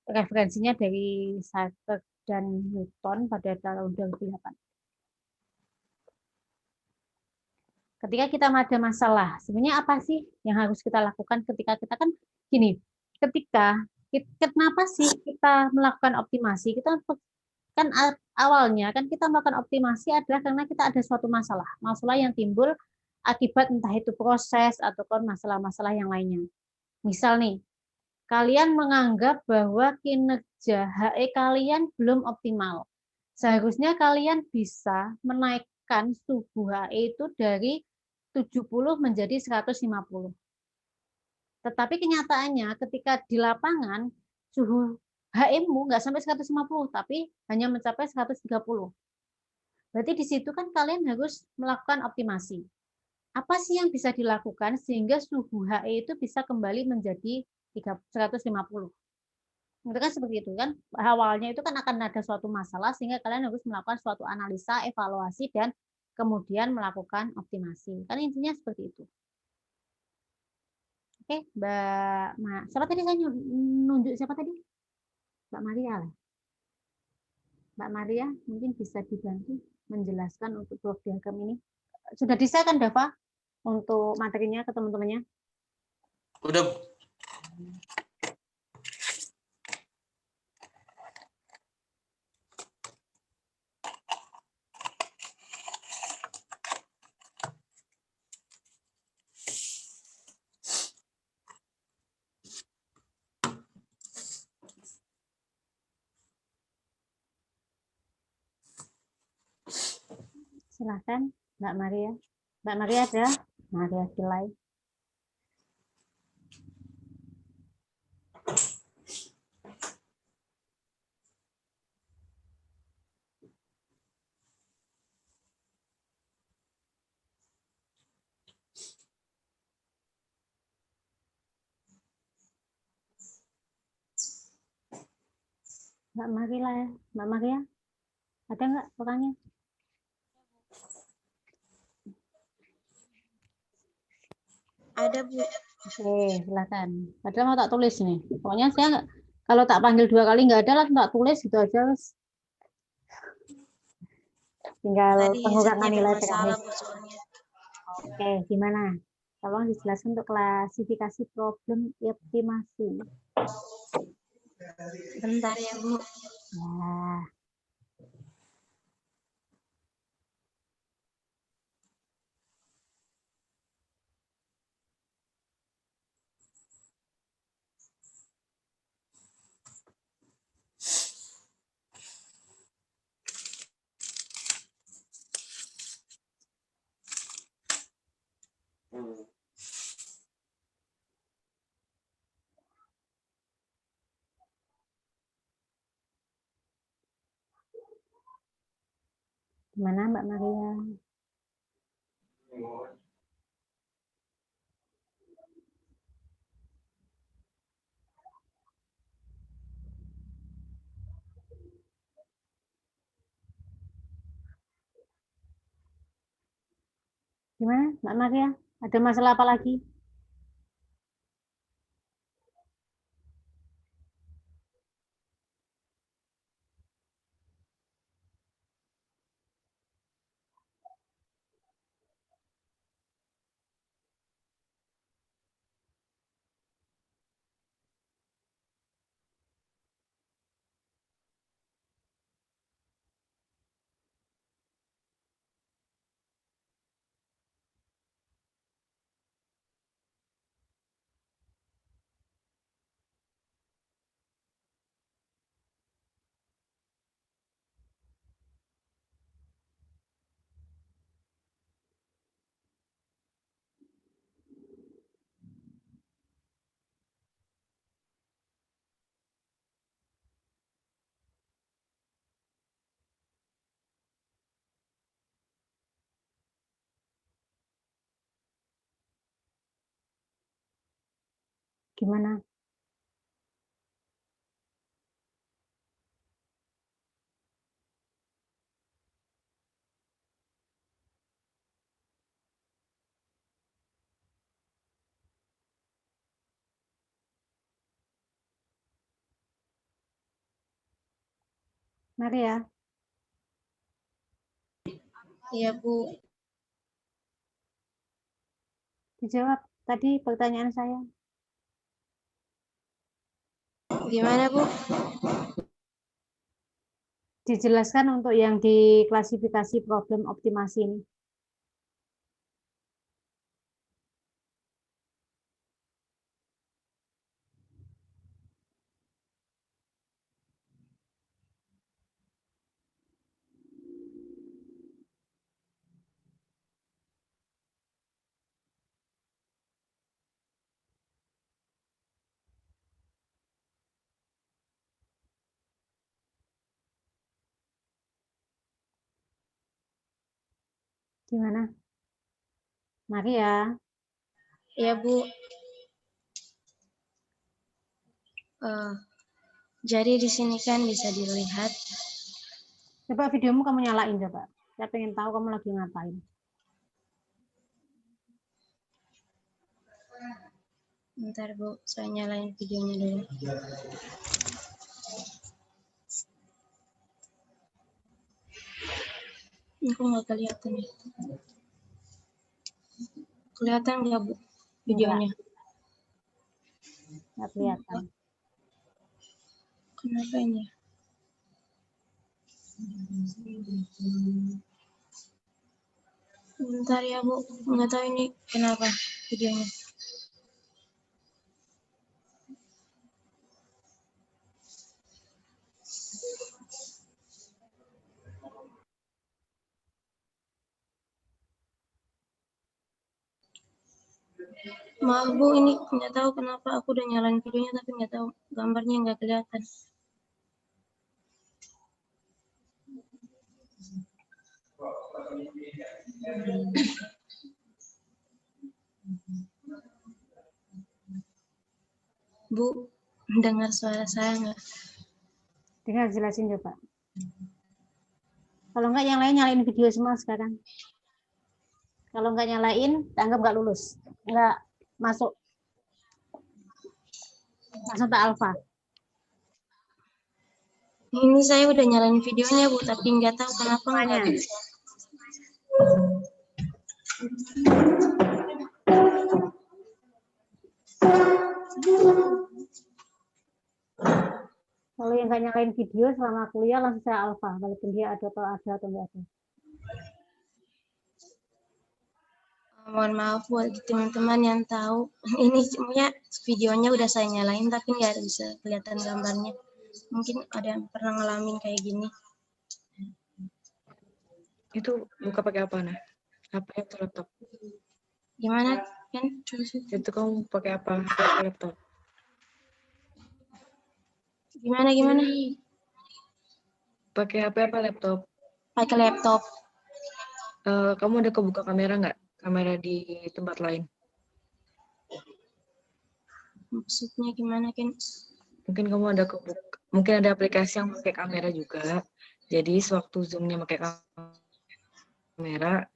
referensinya dari Sartre dan Newton pada tahun 2008. Ketika kita ada masalah, sebenarnya apa sih yang harus kita lakukan ketika kita kan gini, kenapa sih kita melakukan optimasi? Kita kan awalnya kan kita melakukan optimasi adalah karena kita ada suatu masalah yang timbul akibat entah itu proses ataupun masalah-masalah yang lainnya. Misal nih, kalian menganggap bahwa kinerja HE kalian belum optimal. Seharusnya kalian bisa menaikkan suhu HE itu dari 70 menjadi 150. Tetapi kenyataannya ketika di lapangan suhu HM-mu nggak sampai 150, tapi hanya mencapai 130. Berarti di situ kan kalian harus melakukan optimasi. Apa sih yang bisa dilakukan sehingga suhu HE itu bisa kembali menjadi 150? Itu kan seperti itu kan. Awalnya itu kan akan ada suatu masalah sehingga kalian harus melakukan suatu analisa, evaluasi, dan kemudian melakukan optimasi. Kan intinya seperti itu. Oke, siapa tadi saya nunjuk siapa tadi? Mbak Maria lah. Mbak Maria mungkin bisa dibantu menjelaskan untuk growth diagram ini. Sudah di-share kan Dava untuk materinya ke teman-temannya? Udah. Silakan Mbak Maria. Mbak Maria ada? Maria Silai. Mbak Maria, ada nggak orangnya? Ada, Bu. Oke, silakan. Padahal mau tak tulis nih. Pokoknya saya nggak, kalau tak panggil 2 kali nggak ada, langsung tak tulis gitu aja. Tinggal pengurangan nilai teknis. Oke, gimana? Tolong dijelaskan untuk klasifikasi problem optimasi. Bentar ya, Bu. Ya. Gimana Mbak Maria? Gimana Mbak Maria? Ada masalah apa lagi? Gimana? Maria, Iya Bu. dijawab tadi pertanyaan saya. Gimana Bu? Dijelaskan untuk yang diklasifikasi problem optimasi ini. Gimana? Maria, Iya Bu. Jadi di sini kan bisa dilihat. coba videomu kamu nyalain coba. Saya pengen tahu kamu lagi ngapain. Bentar Bu, saya nyalain videonya dulu. Ini kok nggak kelihatan ya? Kelihatan nggak Bu videonya? Nggak kelihatan. Kenapa ini? Bentar ya Bu, nggak tahu ini kenapa videonya. Maaf Bu, ini nggak tahu kenapa aku udah nyalain videonya tapi nggak tahu gambarnya nggak kelihatan. Bu, dengar suara saya nggak? Tinggal jelasin coba. Kalau enggak yang lain nyalain video semua sekarang. Kalau enggak nyalain, anggap enggak lulus. Enggak masuk. Masuk tak alfa. Ini saya udah nyalain videonya Bu, tapi nggak tahu kenapa nggak bisa. Kalau yang nggak nyalain video selama kuliah langsung saya alfa, walaupun dia ada atau enggak ada. Mohon maaf buat teman-teman yang tahu. Ini semuanya videonya udah saya nyalain tapi nggak bisa kelihatan gambarnya. Mungkin ada yang pernah ngalamin kayak gini. Itu buka pakai apa, Nah? HP atau laptop? Gimana kan? Itu kamu pakai apa? Pakai laptop. Gimana? Pakai HP apa laptop? Pakai laptop. Kamu ada kebuka kamera nggak? Kamera di tempat lain? Maksudnya gimana, Ken? Mungkin kamu ada mungkin ada aplikasi yang pakai kamera juga. Jadi sewaktu Zoom-nya pakai kamera,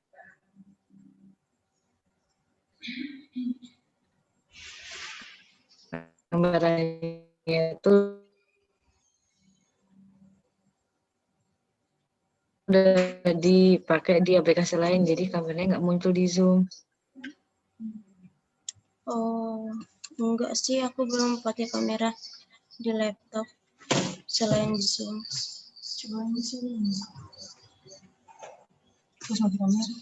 kameranya itu udah dipakai di aplikasi lain, jadi kameranya nggak muncul di Zoom. Oh, enggak sih, aku belum pakai kamera di laptop selain Zoom. Coba di sini. Terus mati kamera.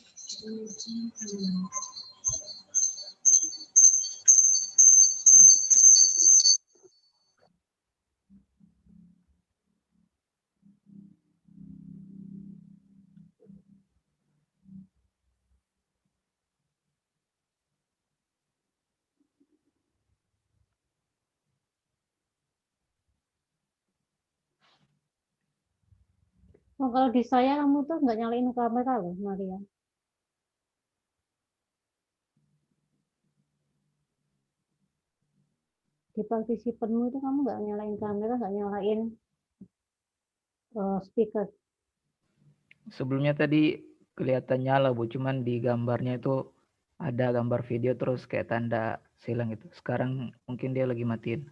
Oh, kalau di saya kamu tuh nggak nyalain kamera loh, Maria. Di partisipanmu itu kamu nggak nyalain kamera, nggak nyalain speaker. Sebelumnya tadi kelihatan nyala Bu, cuman di gambarnya itu ada gambar video terus kayak tanda silang itu. Sekarang mungkin dia lagi matiin.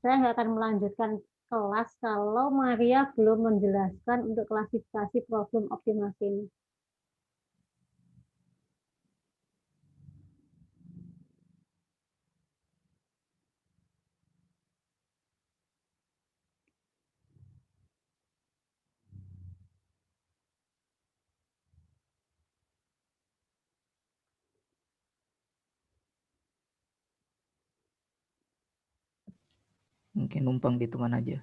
Saya nggak akan melanjutkan kelas kalau Maria belum menjelaskan untuk klasifikasi problem optimasi ini. Mungkin numpang di teman aja.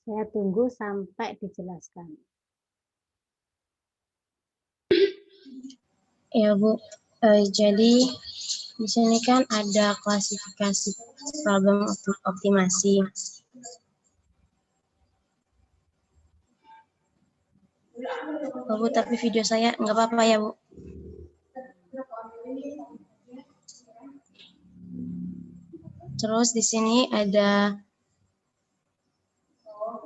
Saya tunggu sampai dijelaskan. Ya, Bu. Jadi di sini kan ada klasifikasi problem optimasi. Oh, Bu, tapi video saya nggak apa-apa ya, Bu? Terus di sini ada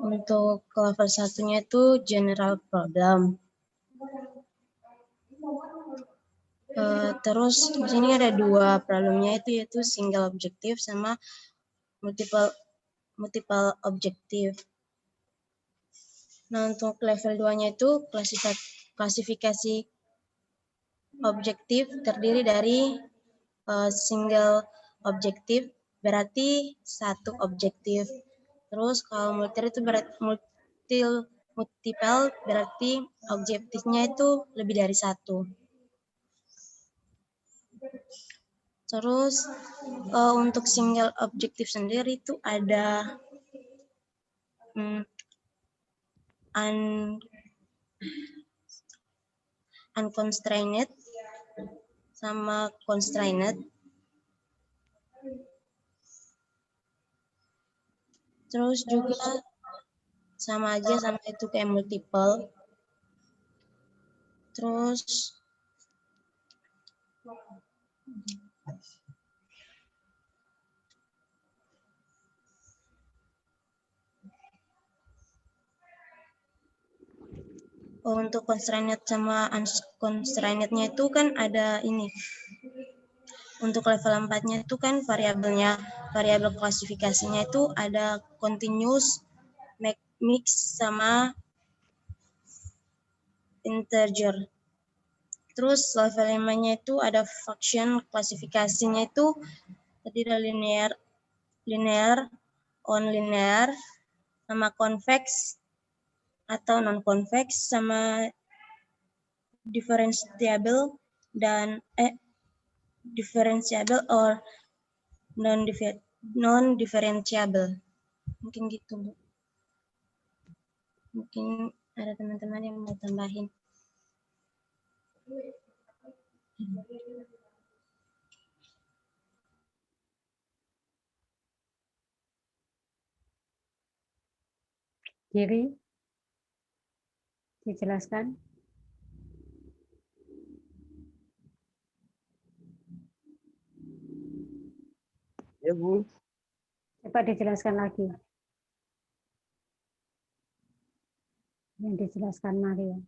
untuk level satunya itu general problem. Terus di sini ada dua problemnya yaitu single objective sama multiple objective. Nah, untuk level 2-nya itu klasifikasi objektif terdiri dari single objektif berarti satu objektif. Terus kalau multiple itu berarti multiple berarti objektifnya itu lebih dari satu. Terus untuk single objektif sendiri itu ada unconstrained sama constrained. Terus juga sama aja sama itu kayak multiple. Terus untuk constrained sama unconstrained-nya itu kan ada ini. Untuk level 4-nya itu kan variabel klasifikasinya itu ada continuous, mix sama integer. Terus level 5-nya itu ada function, klasifikasinya itu terdiri dari linear, on-linear, sama convex atau non-convex, sama differentiable dan differentiable or non-differentiable. Mungkin gitu, Bu. Mungkin ada teman-teman yang mau tambahin. Giri, dijelaskan. Ya, Bu. Coba dijelaskan lagi. Yang dijelaskan Maria.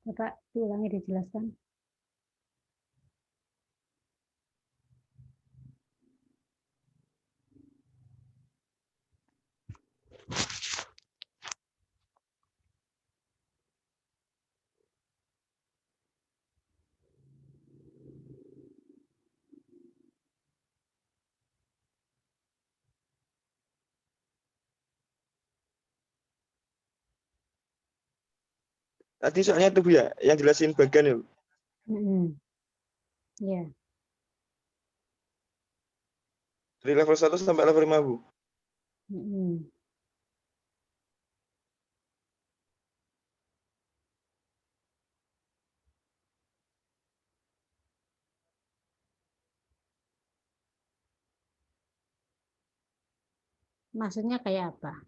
Coba diulangi dijelaskan. Tadi soalnya itu Bu ya, yang jelasin bagian ya. Ya. Dari level 1 sampai level 5, Bu. Maksudnya kayak apa?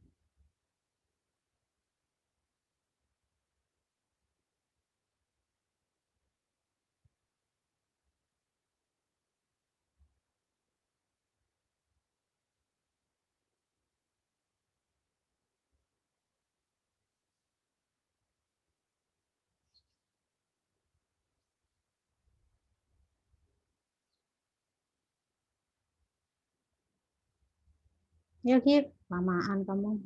Yuk, Gif, lamaan kamu.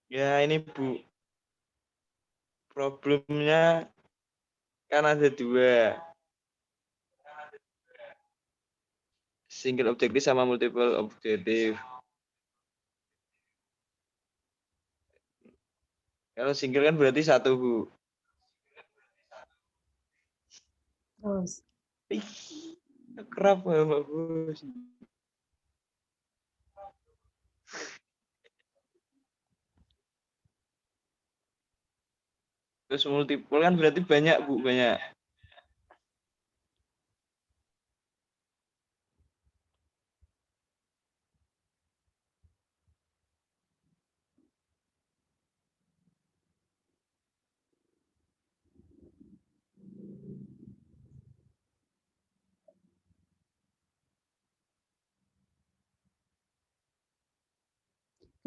Ya, ini Bu. Problemnya kan ada 2. Single objektif sama multiple objektif. Kalau single kan berarti 1, Bu. Terus. Kerap ya, Mbak Bos. Terus multiple kan berarti banyak, Bu, banyak.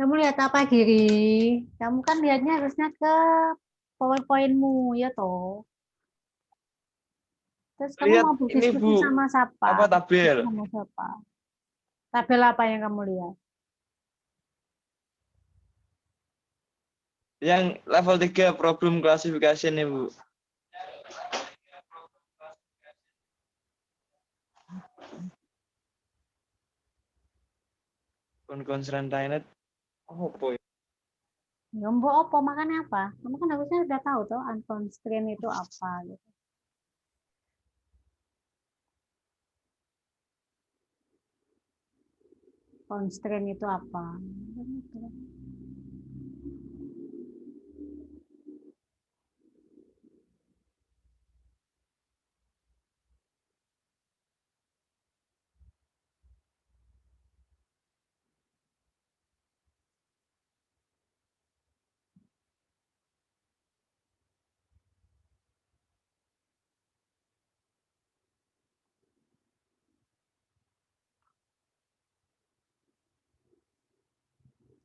Kamu lihat apa, Giri? Kamu kan lihatnya harusnya ke PowerPoint-mu, ya toh. Terus kamu Lihat mau ini, berdiskusi Bu. sama siapa? Apa tabel? Sama siapa? Tabel apa yang kamu lihat? Yang level 3 problem classification ya, Bu. Constraint. Oh, boy. Ya, mbok apa makanya apa? Kamu kan harusnya udah tahu tuh unconstrained itu apa gitu. Constraint itu apa?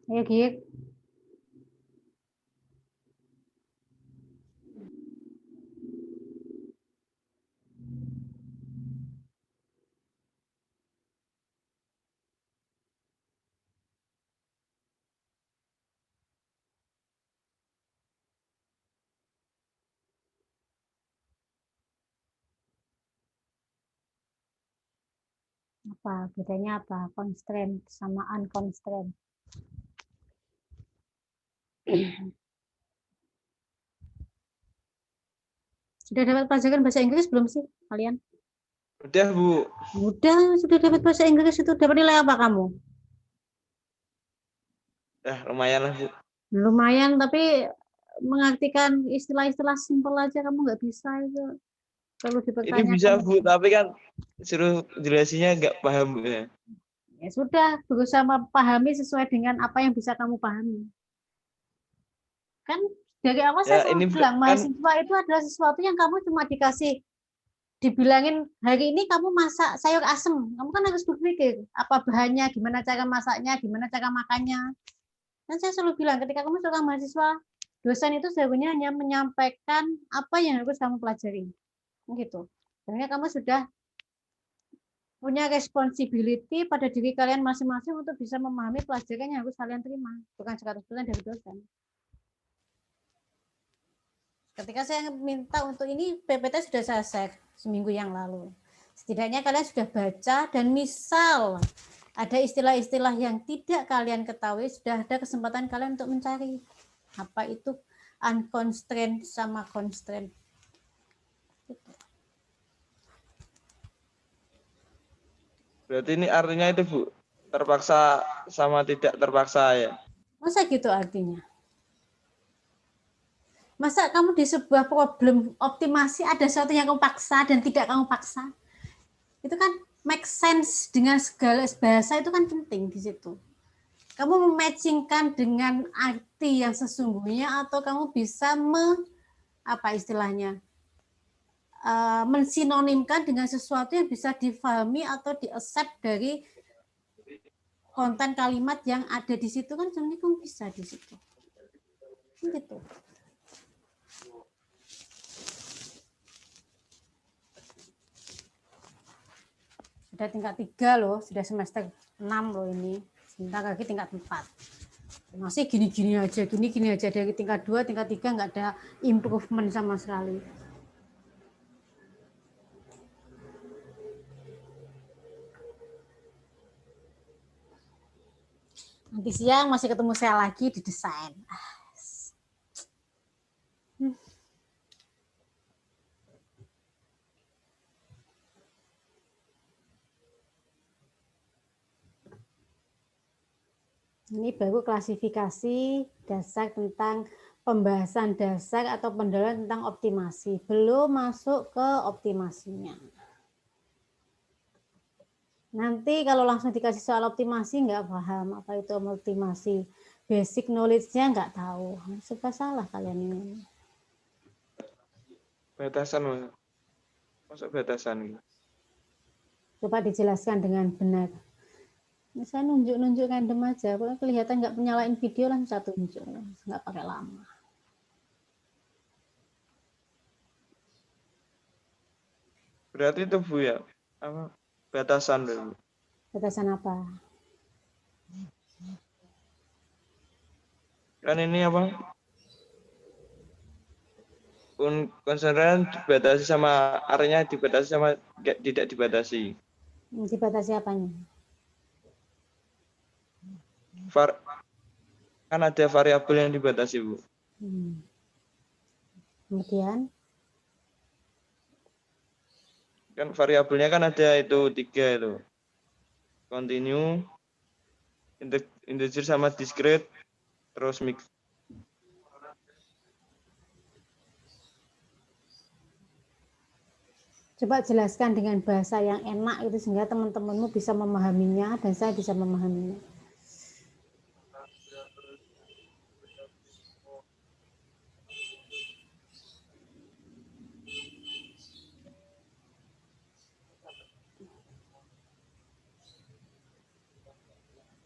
Ya, Gik. Apa bedanya apa? Constraint sama unconstrained. Sudah dapat pelajaran bahasa Inggris belum sih kalian? Udah, Bu. Udah, sudah dapat bahasa Inggris itu. Dapat nilai apa kamu? Lumayan lah, Bu. Lumayan, tapi mengartikan istilah-istilah simpel aja kamu nggak bisa itu. Perlu Ini dipertanyakan. bisa, Bu, tapi kan suruh jelasinnya nggak paham, Bu. Ya sudah, berusaha memahami sesuai dengan apa yang bisa kamu pahami. Kan dari awal Ya, saya ini selalu bilang, kan mahasiswa itu adalah sesuatu yang kamu cuma dibilangin hari ini kamu masak sayur asem, kamu kan harus berpikir apa bahannya, gimana cara masaknya, gimana cara makannya. Dan saya selalu bilang ketika kamu seorang mahasiswa, dosen itu sebenarnya hanya menyampaikan apa yang harus kamu pelajari, gitu. Sebenarnya kamu sudah punya responsibility pada diri kalian masing-masing untuk bisa memahami pelajaran yang harus kalian terima, bukan 100% dari dosen. Ketika saya minta untuk ini, PPT sudah saya share seminggu yang lalu. Setidaknya kalian sudah baca dan misal ada istilah-istilah yang tidak kalian ketahui, sudah ada kesempatan kalian untuk mencari apa itu unconstrained sama constrained. Berarti ini artinya itu, Bu, terpaksa sama tidak terpaksa ya? Masa gitu artinya? Masa kamu di sebuah problem optimasi ada sesuatu yang kamu paksa dan tidak kamu paksa? Itu kan make sense dengan segala bahasa itu kan penting di situ. Kamu mematchingkan dengan arti yang sesungguhnya atau kamu bisa mensinonimkan dengan sesuatu yang bisa difahami atau di-accept dari konten kalimat yang ada di situ kan sebenarnya kamu bisa di situ. Gitu. Sudah tingkat 3 loh, sudah semester 6 loh ini. Sebentar lagi tingkat 4. Masih gini-gini aja dari tingkat 2, tingkat 3 nggak ada improvement sama sekali. Nanti siang masih ketemu saya lagi di desain. Ini baru klasifikasi dasar tentang pembahasan dasar atau pendalaman tentang optimasi. Belum masuk ke optimasinya. Nanti kalau langsung dikasih soal optimasi nggak paham apa itu optimasi. Basic knowledge-nya nggak tahu. Serba salah kalian ini. Batasan, masuk batasan. Coba dijelaskan dengan benar. Saya nunjuk-nunjuk random aja. Pokoknya kelihatan nggak nyalain video langsung saya tunjuk. Nggak pakai lama. Berarti itu, Bu, ya? Apa? Batasan, Bu. Batasan apa? Kan ini apa? konsentrasi dibatasi sama areanya dibatasi sama tidak dibatasi. Dibatasi apanya? Kan ada variabel yang dibatasi, Bu. Kemudian? Kan variabelnya kan ada itu 3 itu. Continue, integer sama discrete, terus mix. Coba jelaskan dengan bahasa yang enak itu sehingga teman-temanmu bisa memahaminya dan saya bisa memahaminya.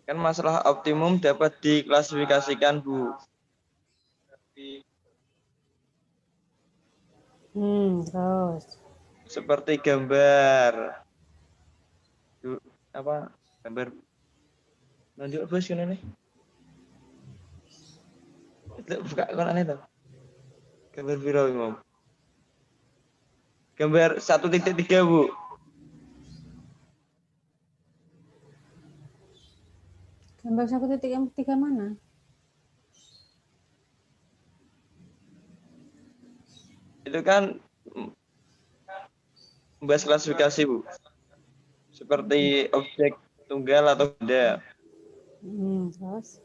Kan masalah optimum dapat diklasifikasikan, Bu. Terus. Seperti gambar. Apa? Gambar. Nunjuk bos ini. Itu buka koran itu. Gambar biru, Imam. Gambar 1.3, Bu. Gambar 1.3 mana? Itu kan membahas klasifikasi, Bu. Seperti objek tunggal atau benda. Terus.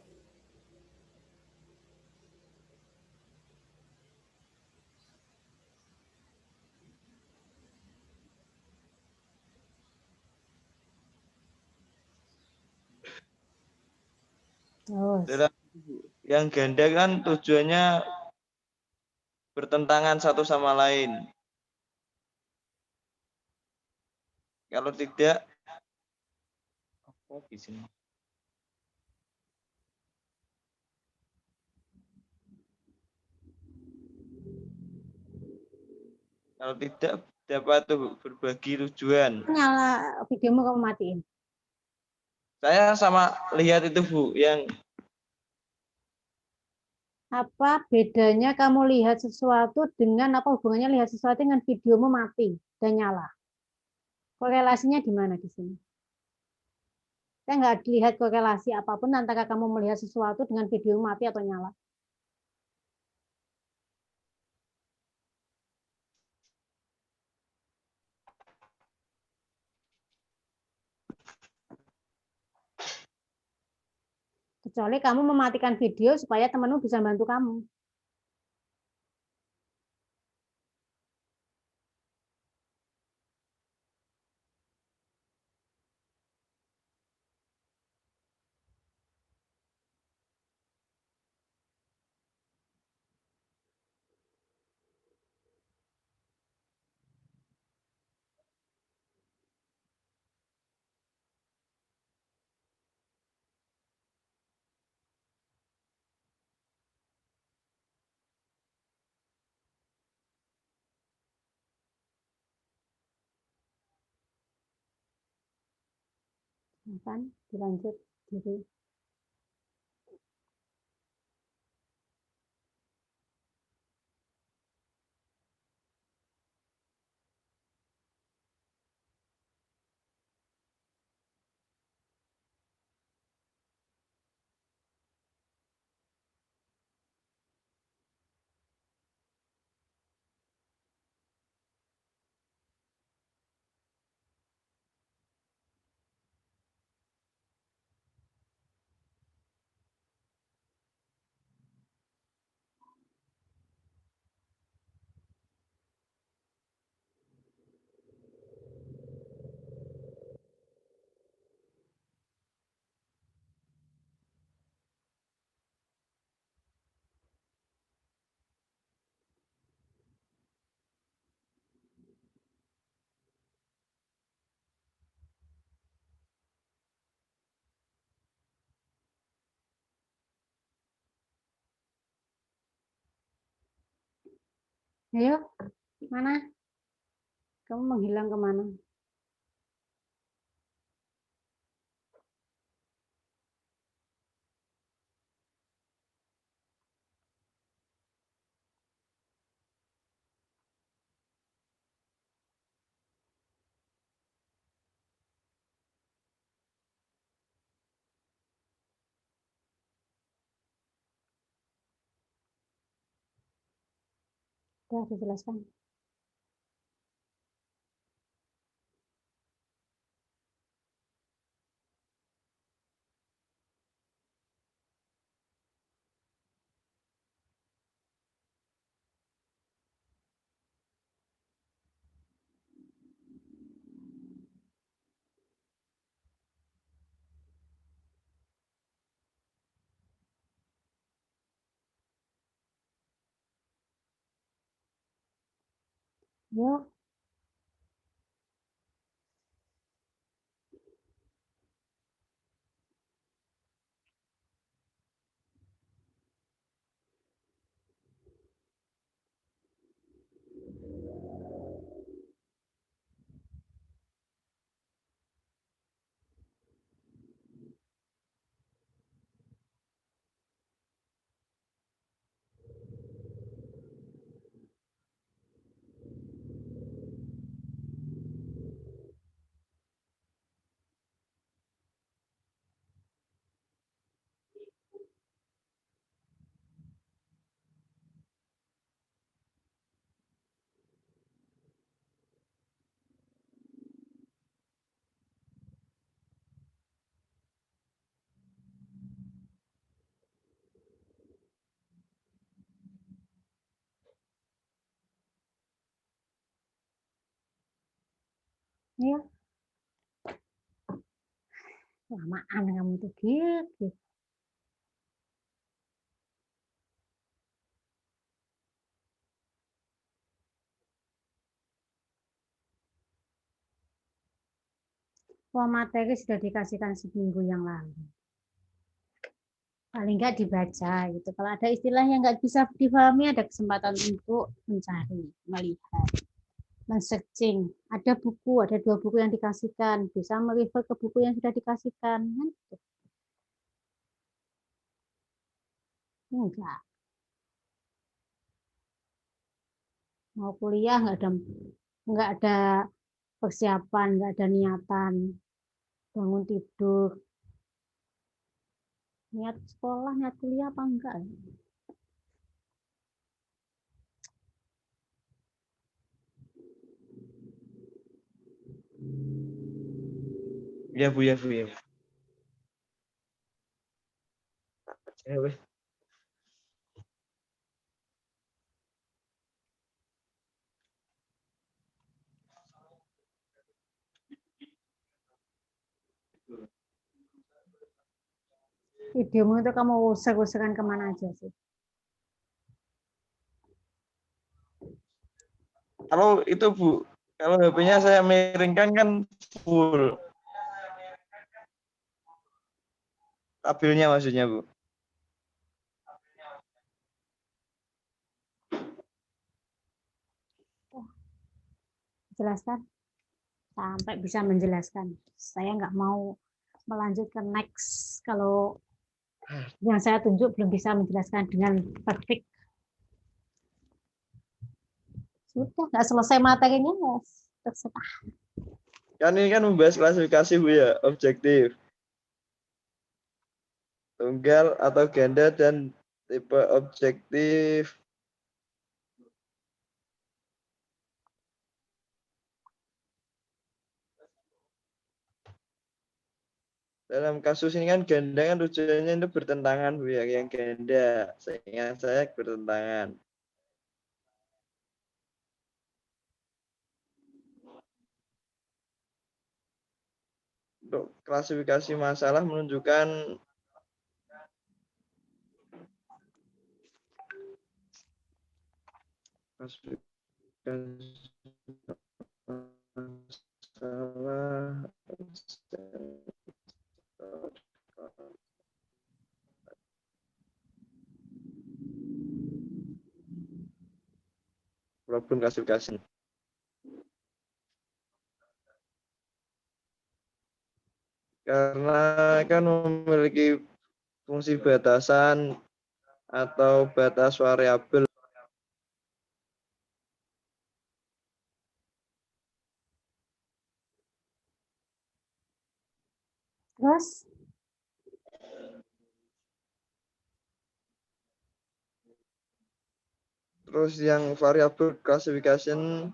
Yang ganda kan tujuannya bertentangan satu sama lain. Kalau tidak, di sini. Kalau tidak dapat tuh berbagi tujuan. Nyala videomu kamu matiin. Saya sama lihat itu, Bu, yang apa bedanya kamu lihat sesuatu dengan apa hubungannya lihat sesuatu dengan videomu mati dan nyala? Korelasinya di mana di sini? Saya nggak lihat korelasi apapun antara kamu melihat sesuatu dengan video mati atau nyala. Kecuali kamu mematikan video supaya temanmu bisa bantu kamu. Kan dilanjut diri. Ayo, mana? Kamu menghilang kemana? Sudah dijelaskan. Yuk. Ya, lamaan kamu tuh gitu. Wah, materi sudah dikasihkan seminggu yang lalu. Paling nggak dibaca gitu. Kalau ada istilah yang nggak bisa dipahami, ada kesempatan untuk mencari, melihat, men-searching. Ada buku, ada 2 buku yang dikasihkan. Bisa merefer ke buku yang sudah dikasihkan. Enggak. Mau kuliah nggak ada persiapan, nggak ada niatan. Bangun tidur. Niat sekolah, niat kuliah apa enggak? Ya Bu, ya Bu, ya. Ya, weh. Videomu itu kamu usir-usirkan kemana aja sih? Kalau itu Bu, kalau HP-nya saya miringkan kan full. Tabelnya maksudnya Bu. Jelaskan sampai bisa menjelaskan. Saya nggak mau melanjutkan next kalau yang saya tunjuk belum bisa menjelaskan dengan perfect. Sudah nggak selesai materinya, ya terserah. Kan ini kan membahas klasifikasi Bu ya, objektif, tunggal atau ganda dan tipe objektif. Dalam kasus ini kan ganda kan tujuannya itu bertentangan Bu ya, yang ganda. Seingat saya bertentangan. Untuk klasifikasi masalah menunjukkan masalah problem klasifikasi. Karena kan memiliki fungsi batasan atau batas variabel. Terus Terus yang variable classification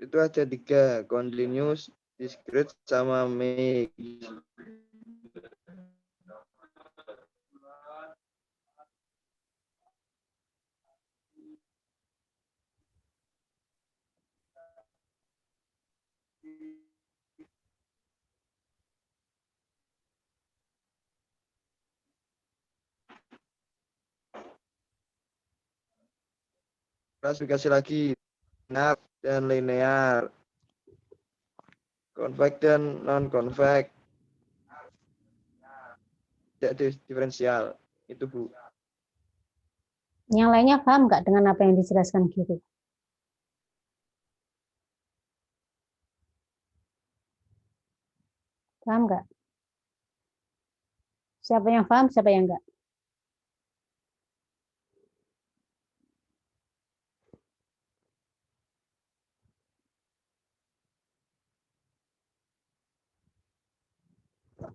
itu ada 3, continuous, discrete, sama mix. Klasifikasi lagi linear dan linear, convex dan non convex, tidak diferensial. Itu Bu. Yang lainnya paham nggak dengan apa yang dijelaskan Giri? Paham nggak? Siapa yang paham, siapa yang enggak?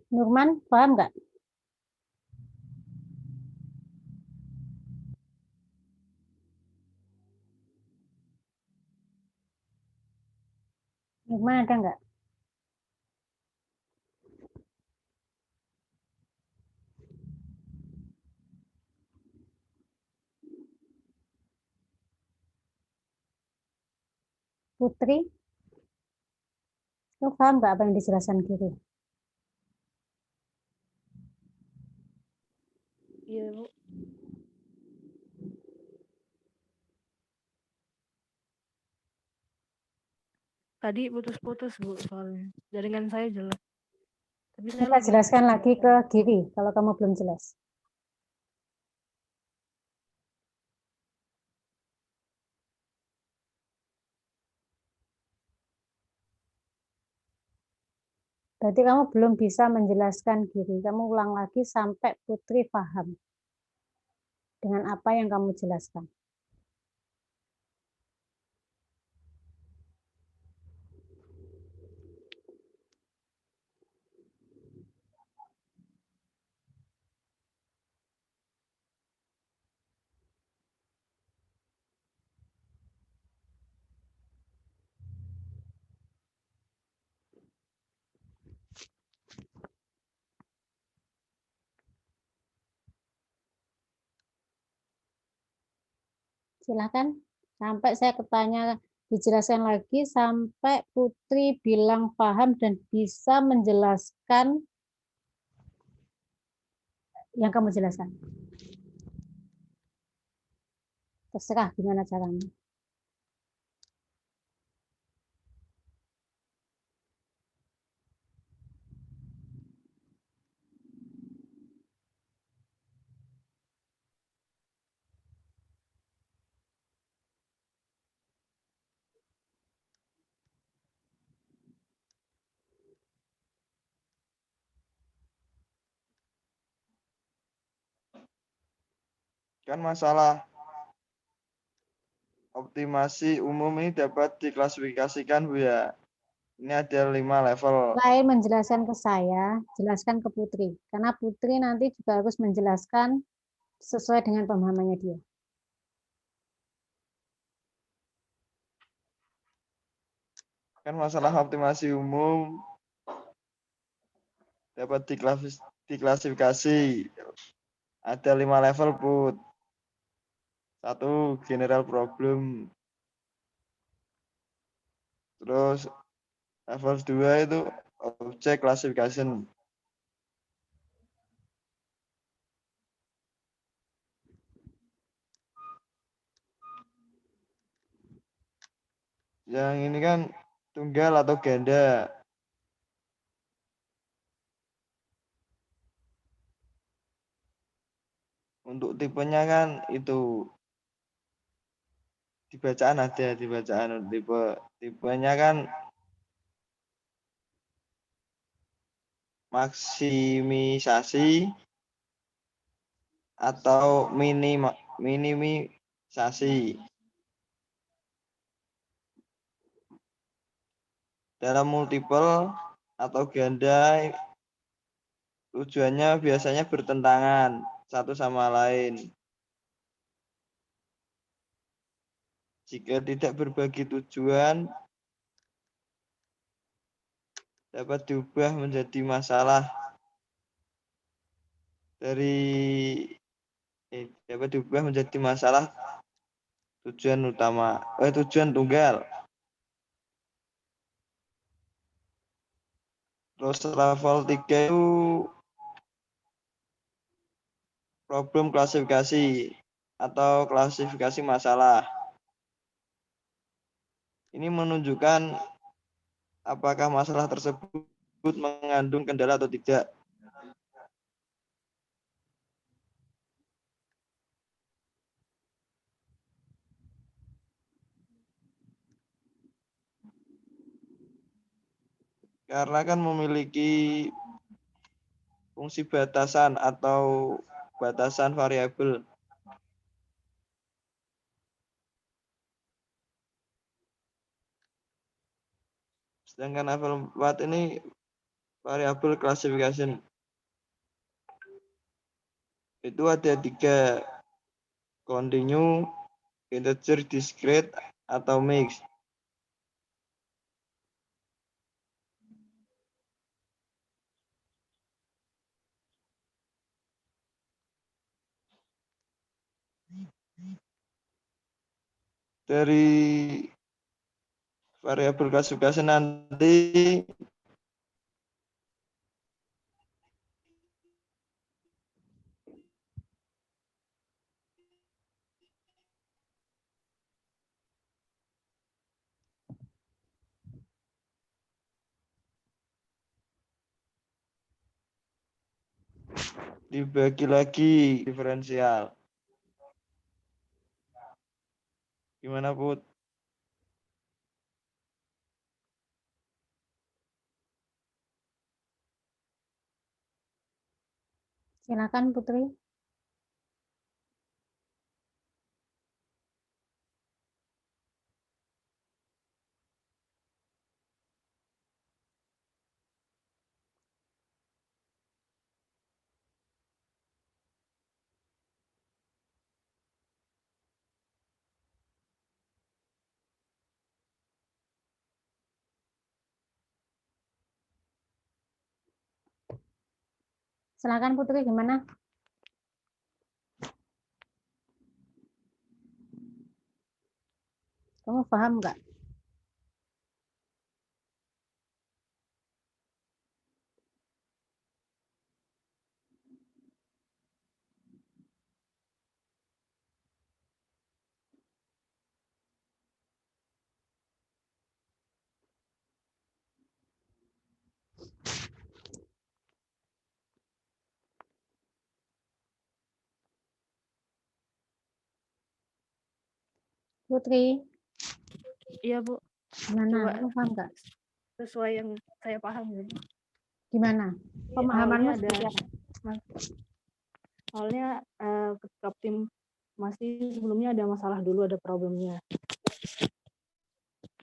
Nurman, paham nggak? Nurman ada nggak? Putri, lu paham nggak apa yang dijelaskan Giri? Iya, Bu. Tadi putus-putus, Bu, soalnya. Jaringan saya jelas. Tapi saya Kita jelaskan lagi ke Giri kalau kamu belum jelas. Berarti kamu belum bisa menjelaskan Giri. Kamu ulang lagi sampai Putri paham dengan apa yang kamu jelaskan. Silakan. Sampai saya ketanya, dijelaskan lagi sampai Putri bilang paham dan bisa menjelaskan yang kamu jelaskan. Terserah gimana caranya. Kan masalah optimasi umum ini dapat diklasifikasikan Bu ya. Ini ada 5 level. Selain menjelaskan ke saya, jelaskan ke Putri. Karena Putri nanti juga harus menjelaskan sesuai dengan pemahamannya dia. Kan masalah optimasi umum dapat diklasifikasi. Ada 5 level Put. 1, general problem. Terus level 2 itu object classification. Yang ini kan tunggal atau ganda. Untuk tipenya kan itu di bacaan ada, di bacaan tipenya kan maksimisasi atau minimisasi. dalam multiple atau ganda tujuannya biasanya bertentangan satu sama lain. Jika tidak berbagi tujuan, dapat diubah menjadi masalah dapat diubah menjadi masalah tujuan tunggal. Terus level 3 itu problem klasifikasi atau klasifikasi masalah. Ini menunjukkan apakah masalah tersebut mengandung kendala atau tidak. Karena kan memiliki fungsi batasan atau batasan variabel. Sedangkan level 4 ini variabel classification. Itu ada 3, continue, integer, discrete, atau mix. Dari variabel klasifikasi nanti dibagi lagi diferensial. Gimana, Put? Silakan Putri. Silakan Putri, gimana? Kamu paham nggak? Putri, Iya, Bu. gimana? Coba Kamu paham nggak? sesuai yang saya paham ya. Gimana? Pemahamanmu seperti apa? Awalnya ketika optimasi sebelumnya ada masalah dulu, ada problemnya.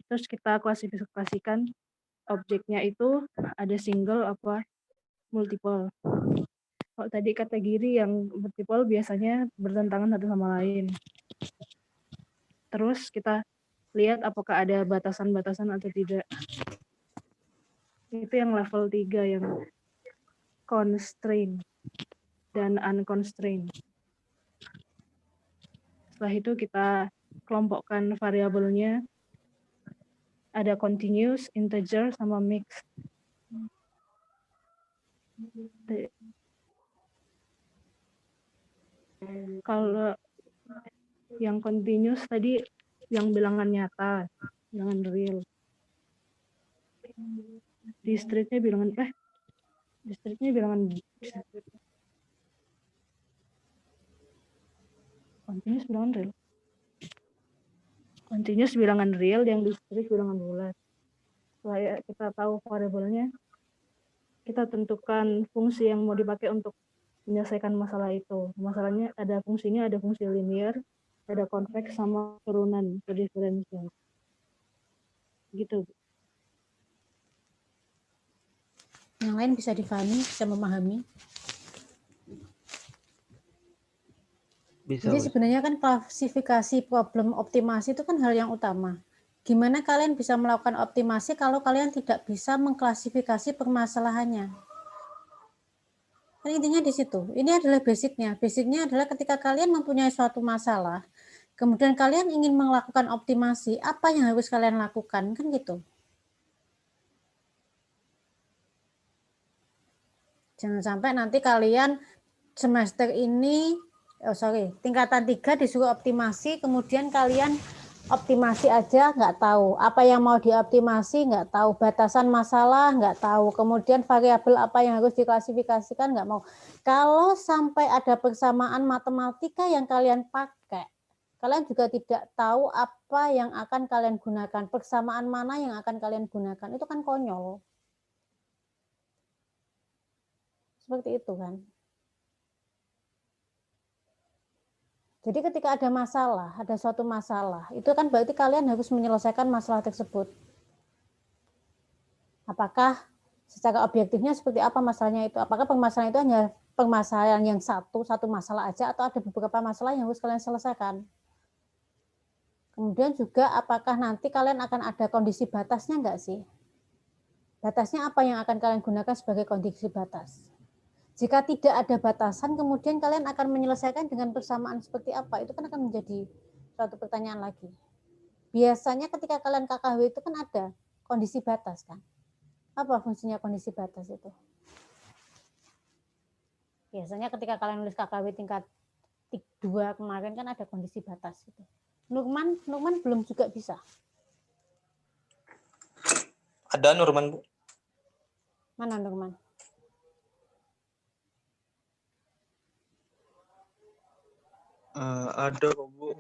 Terus kita klasifikasikan objeknya itu ada single apa multiple. Kalau tadi kategori yang multiple biasanya bertentangan satu sama lain. Terus kita lihat apakah ada batasan-batasan atau tidak. Itu yang level 3 yang constraint dan unconstrained. Setelah itu kita kelompokkan variabelnya. Ada continuous, integer, sama mix. Kalau yang continuous tadi yang bilangan nyata, bilangan real. Discrete-nya bilangan continuous bilangan real. Continuous bilangan real, yang discrete bilangan bulat. Setelah kita tahu variabelnya, kita tentukan fungsi yang mau dipakai untuk menyelesaikan masalah itu. Masalahnya ada fungsinya, ada fungsi linear, ada konveks sama turunan atau diferensial. Gitu. Yang lain bisa difahami, bisa memahami. Bisa, Jadi Bos. sebenarnya kan klasifikasi problem optimasi itu kan hal yang utama. Gimana kalian bisa melakukan optimasi kalau kalian tidak bisa mengklasifikasi permasalahannya? Kan intinya di situ. Ini adalah basicnya. Basicnya adalah ketika kalian mempunyai suatu masalah, kemudian kalian ingin melakukan optimasi, apa yang harus kalian lakukan? Kan gitu. Jangan sampai nanti kalian semester ini, tingkatan 3 disuruh optimasi, kemudian kalian optimasi aja nggak tahu. Apa yang mau dioptimasi nggak tahu. Batasan masalah nggak tahu. Kemudian variabel apa yang harus diklasifikasikan nggak mau. Kalau sampai ada persamaan matematika yang kalian pakai, kalian juga tidak tahu apa yang akan kalian gunakan. Persamaan mana yang akan kalian gunakan. Itu kan konyol. Seperti itu kan. Jadi ketika ada masalah, ada suatu masalah, itu kan berarti kalian harus menyelesaikan masalah tersebut. Apakah secara objektifnya seperti apa masalahnya itu? Apakah permasalahan itu hanya permasalahan yang satu masalah aja, atau ada beberapa masalah yang harus kalian selesaikan? Kemudian juga apakah nanti kalian akan ada kondisi batasnya enggak sih? Batasnya apa yang akan kalian gunakan sebagai kondisi batas? Jika tidak ada batasan, kemudian kalian akan menyelesaikan dengan persamaan seperti apa? Itu kan akan menjadi suatu pertanyaan lagi. Biasanya ketika kalian KKW itu kan ada kondisi batas kan? Apa fungsinya kondisi batas itu? Biasanya ketika kalian nulis KKW tingkat 2 kemarin kan ada kondisi batas gitu. Nurman belum juga bisa. Ada Nurman, Bu. Mana Nurman? Ada kok, Bu.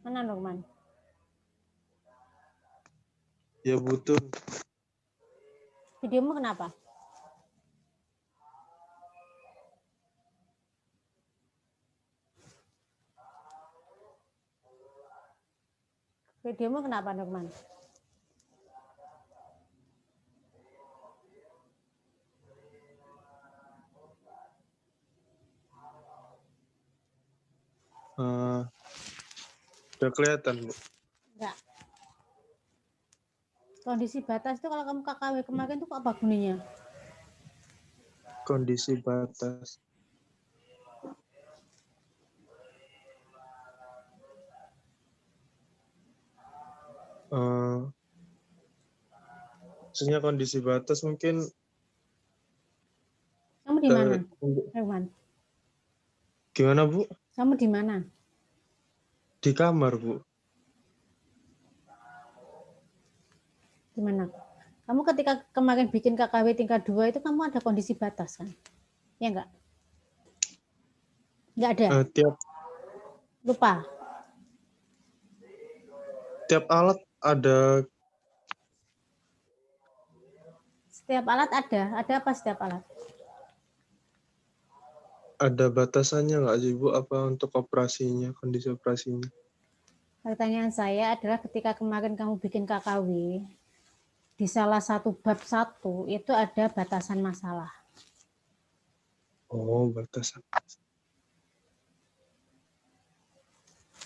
Mana Nurman? Ya butuh. Videomu kenapa? Videomu kenapa Nurman? Udah kelihatan, Bu. Enggak. Kondisi batas itu kalau kamu KKW kemarin itu apa gunanya? Kondisi batas. Maksudnya kondisi batas mungkin. Kamu di mana, Nurman? Gimana, Bu? Kamu di mana? Di kamar, Bu. Di mana? Kamu ketika kemarin bikin KKW tingkat 2 itu kamu ada kondisi batas kan? Ya enggak? Enggak ada? Lupa? Tiap alat ada. Setiap alat ada. Ada apa setiap alat? Ada batasannya nggak sih, Bu? Apa untuk operasinya, kondisi operasinya? Pertanyaan saya adalah ketika kemarin kamu bikin KKW, di salah satu bab 1 itu ada batasan masalah. Oh, batasan.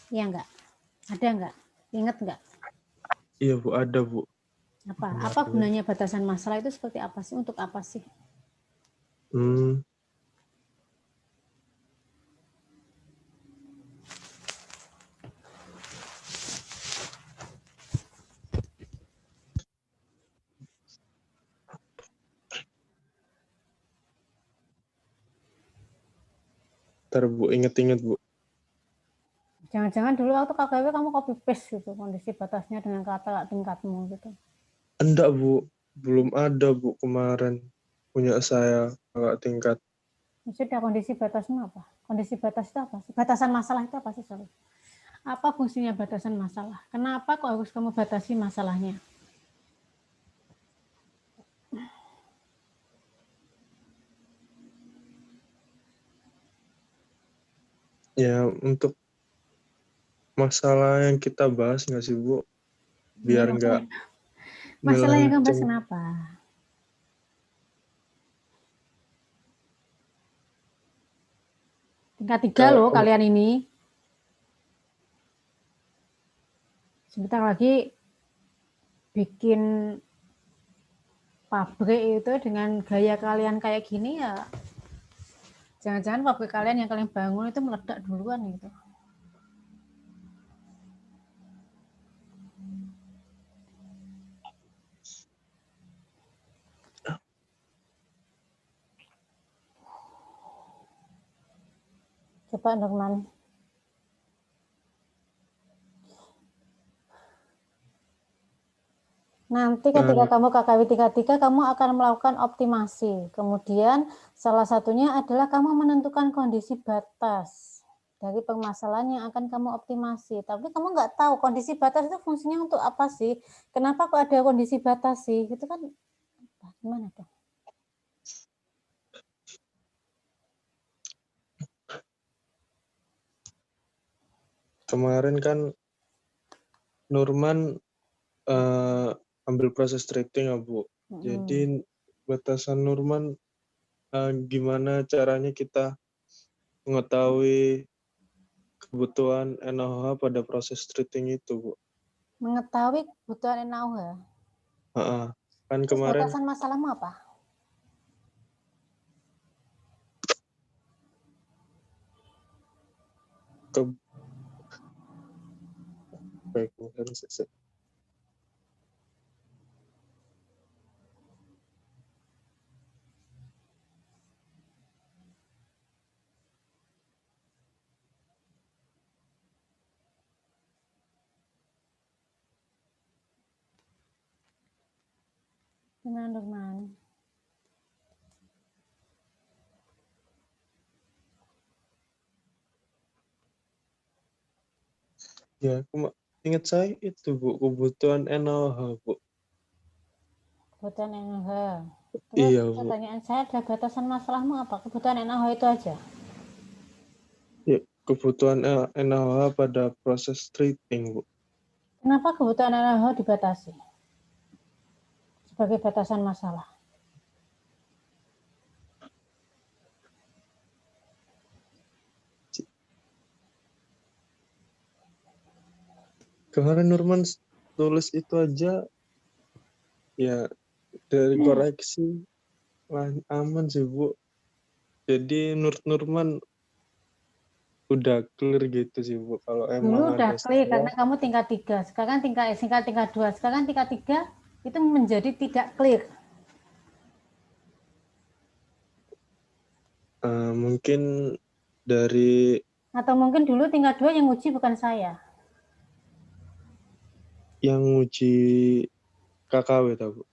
Iya enggak? Ada enggak? Ingat enggak? Iya, Bu, ada, Bu. Apa gunanya batasan masalah itu seperti apa sih? Untuk apa sih? Ntar, Bu, inget-inget, Bu. Jangan-jangan dulu waktu KKW kamu copy paste gitu kondisi batasnya dengan kata tingkatmu gitu. Enggak, Bu. Belum ada, Bu, kemarin punya saya kakak tingkat. Sudah, kondisi batasmu apa? Kondisi batas itu apa sih? Batasan masalah itu apa sih? Sorry. Apa fungsinya batasan masalah? Kenapa kok harus kamu batasi masalahnya? Ya, untuk masalah yang kita bahas nggak sih, Bu? Biar nggak Masalah yang kamu bahas melenceng. kenapa? Tingkat 3 loh kalian ini. Sebentar lagi bikin pabrik itu dengan gaya kalian kayak gini ya. Jangan-jangan pabrik kalian yang kalian bangun itu meledak duluan gitu. Coba Nurman. Nanti ketika kamu KKW tingkat 3, kamu akan melakukan optimasi. Kemudian salah satunya adalah kamu menentukan kondisi batas dari permasalahan yang akan kamu optimasi. Tapi kamu nggak tahu kondisi batas itu fungsinya untuk apa sih? Kenapa kok ada kondisi batas sih? Itu kan gimana tuh? Kemarin kan Nurman ambil proses trading ya, Bu. Jadi batasan Nurman gimana caranya kita mengetahui kebutuhan NaOH pada proses trading itu, Bu? Mengetahui kebutuhan NaOH. Kan Terus kemarin batasan masalahmu apa? baik, Gimana Nurman? Ya, ingat saya itu, Bu, kebutuhan NaOH, Bu. Kebutuhan NaOH. Terus Iya, Bu. pertanyaan saya ada batasan masalahmu apa? Kebutuhan NaOH itu aja? Ya, kebutuhan NaOH pada proses trading, Bu. Kenapa kebutuhan NaOH dibatasi sebagai batasan masalah? Kemarin Nurman tulis itu aja, ya dari koreksi aman sih, Bu. Jadi Nurman udah clear gitu sih, Bu. Kalau emang Dulu udah ada clear salah. karena kamu tingkat 3, sekarang tingkat 2, sekarang tingkat 3 itu menjadi tidak clear. Mungkin dari Atau mungkin dulu tingkat 2 yang uji bukan saya. yang uji KKW tau, Bu.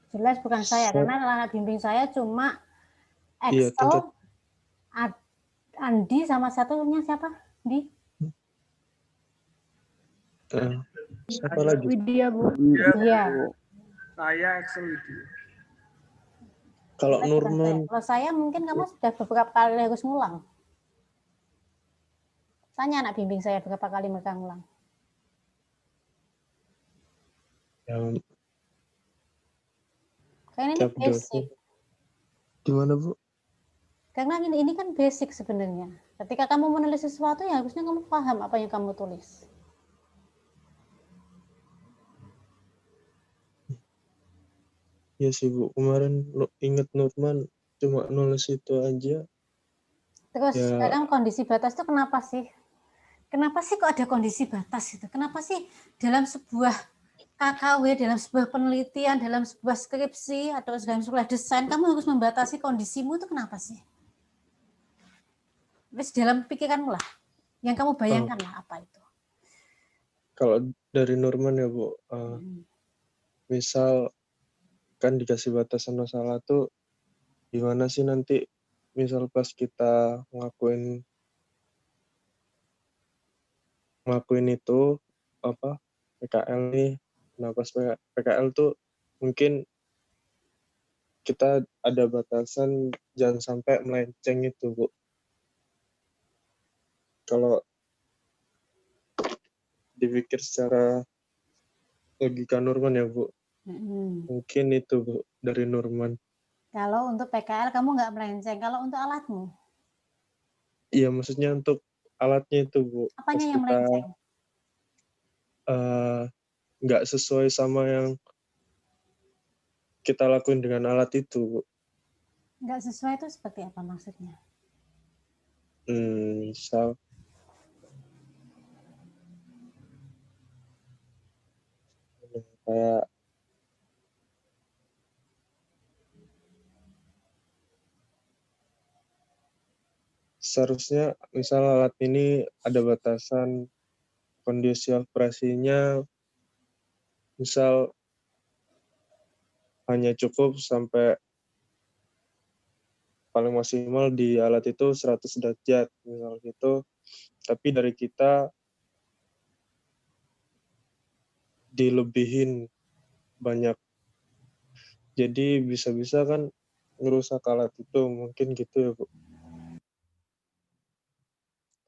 Jelas bukan saya, karena anak bimbing saya cuma Excel, Andi sama satunya siapa? Di? Siapa lagi? Widya, Bu. Iya. Saya Excel Widya. Kalau Nurman, kalau saya mungkin kamu sudah beberapa kali harus ngulang. Tanya anak bimbing saya berapa kali mereka ngulang. Karena ini basic. Gimana, Bu? Karena ini kan basic sebenarnya. Ketika kamu menulis sesuatu ya harusnya kamu paham apa yang kamu tulis. Ya sih, Bu. Kemarin inget Nurman cuma nulis itu aja. Terus sekarang kondisi batas itu kenapa sih? Kenapa sih kok ada kondisi batas itu? Kenapa sih dalam sebuah KKW, dalam sebuah penelitian, dalam sebuah skripsi, atau dalam sebuah desain, kamu harus membatasi kondisimu itu kenapa sih? Terus dalam pikiranmu lah, yang kamu bayangkan lah apa itu? Kalau dari Nurman ya, Bu, misal kan dikasih batasan masalah tuh gimana sih nanti misal pas kita ngelakuin itu apa PKL nih. Nah pas PKL tuh mungkin kita ada batasan jangan sampai melenceng itu, Bu. Kalau dipikir secara logika Nurman ya, Bu. Mungkin itu, Bu, dari Nurman. Kalau untuk PKL kamu nggak melenceng, kalau untuk alatmu? Iya, maksudnya untuk alatnya itu, Bu. Apanya Pas yang kita melenceng? nggak sesuai sama yang kita lakuin dengan alat itu, Bu. Nggak sesuai itu seperti apa maksudnya? Misal kayak seharusnya misal alat ini ada batasan kondisi operasinya, misal hanya cukup sampai paling maksimal di alat itu 100 derajat misal gitu, tapi dari kita dilebihin banyak, jadi bisa-bisa kan ngerusak alat itu, mungkin gitu ya, Bu.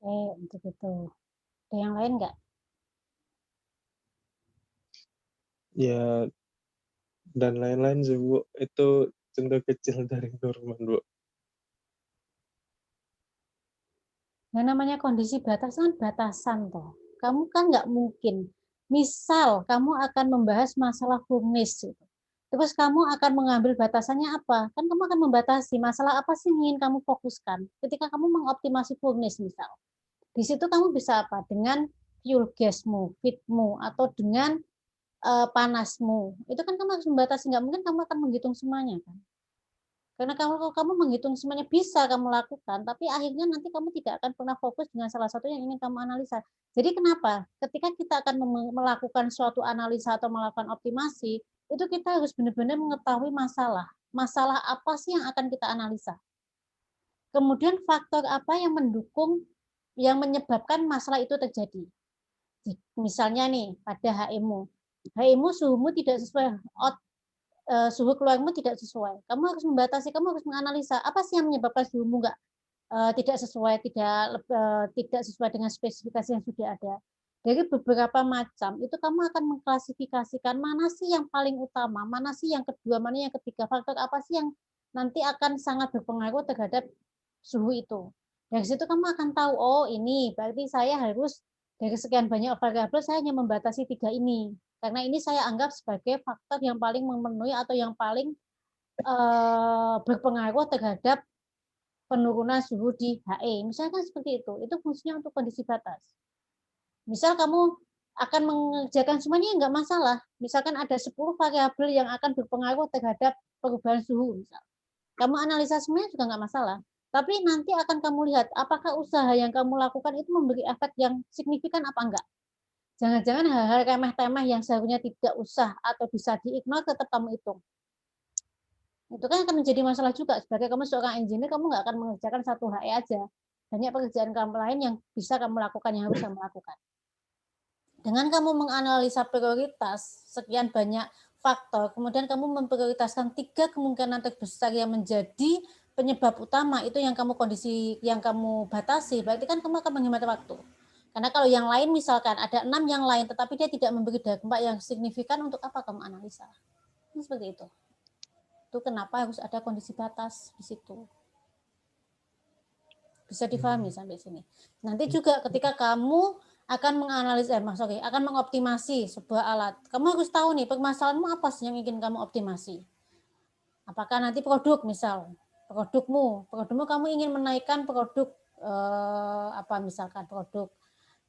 Oke, untuk itu. Ada yang lain nggak? Ya, dan lain-lain sih, Bu. Itu contoh kecil dari Nurman, Bu. Yang namanya kondisi batasan, batasan toh. Kamu kan nggak mungkin. Misal kamu akan membahas masalah furnis, gitu. Terus kamu akan mengambil batasannya apa? Kan kamu akan membatasi masalah apa sih yang ingin kamu fokuskan. Ketika kamu mengoptimasi furnis misal, di situ kamu bisa apa? Dengan fuel gasmu, fitmu, atau dengan panasmu. Itu kan kamu harus membatasi. Nggak mungkin kamu akan menghitung semuanya kan. Karena kalau kamu menghitung semuanya bisa kamu lakukan, tapi akhirnya nanti kamu tidak akan pernah fokus dengan salah satu yang ingin kamu analisa. Jadi kenapa? Ketika kita akan melakukan suatu analisa atau melakukan optimasi, itu kita harus benar-benar mengetahui masalah. Masalah apa sih yang akan kita analisa? Kemudian faktor apa yang mendukung, yang menyebabkan masalah itu terjadi? Misalnya nih, pada HMmu. HMmu suhumu tidak sesuai, suhu keluarmu tidak sesuai. Kamu harus membatasi, kamu harus menganalisa apa sih yang menyebabkan suhumu tidak sesuai, tidak sesuai dengan spesifikasi yang sudah ada. Dari beberapa macam itu kamu akan mengklasifikasikan mana sih yang paling utama, mana sih yang kedua, mana yang ketiga, faktor apa sih yang nanti akan sangat berpengaruh terhadap suhu itu. Dari situ kamu akan tahu, oh ini berarti saya harus dari sekian banyak variabel saya hanya membatasi 3 ini. Karena ini saya anggap sebagai faktor yang paling memenuhi atau yang paling berpengaruh terhadap penurunan suhu di HE. Misalkan seperti itu fungsinya untuk kondisi batas. Misal kamu akan mengerjakan semuanya nggak masalah. Misalkan ada 10 variabel yang akan berpengaruh terhadap perubahan suhu. Misal. Kamu analisa semuanya juga nggak masalah. Tapi nanti akan kamu lihat apakah usaha yang kamu lakukan itu memberi efek yang signifikan apa enggak. Jangan-jangan hal-hal remeh-temeh yang seharusnya tidak usah atau bisa diignore tetap kamu hitung. Itu kan akan menjadi masalah juga. Sebagai kamu seorang engineer, kamu nggak akan mengerjakan satu HE aja. Banyak pekerjaan kamu lain yang bisa kamu lakukan, yang harus kamu lakukan. Dengan kamu menganalisa prioritas, sekian banyak faktor, kemudian kamu memprioritaskan 3 kemungkinan terbesar yang menjadi penyebab utama, itu yang kamu batasi, berarti kan kamu akan menghemat waktu. Karena kalau yang lain misalkan ada 6 yang lain, tetapi dia tidak memberi dampak yang signifikan, untuk apa kamu analisa? Ini seperti itu. Itu kenapa harus ada kondisi batas di situ. Bisa difahami sampai sini. Nanti juga ketika kamu akan menganalisa, akan mengoptimasi sebuah alat, kamu harus tahu nih permasalahanmu apa sih yang ingin kamu optimasi. Apakah nanti produk misal, produkmu kamu ingin menaikkan produk misalkan produk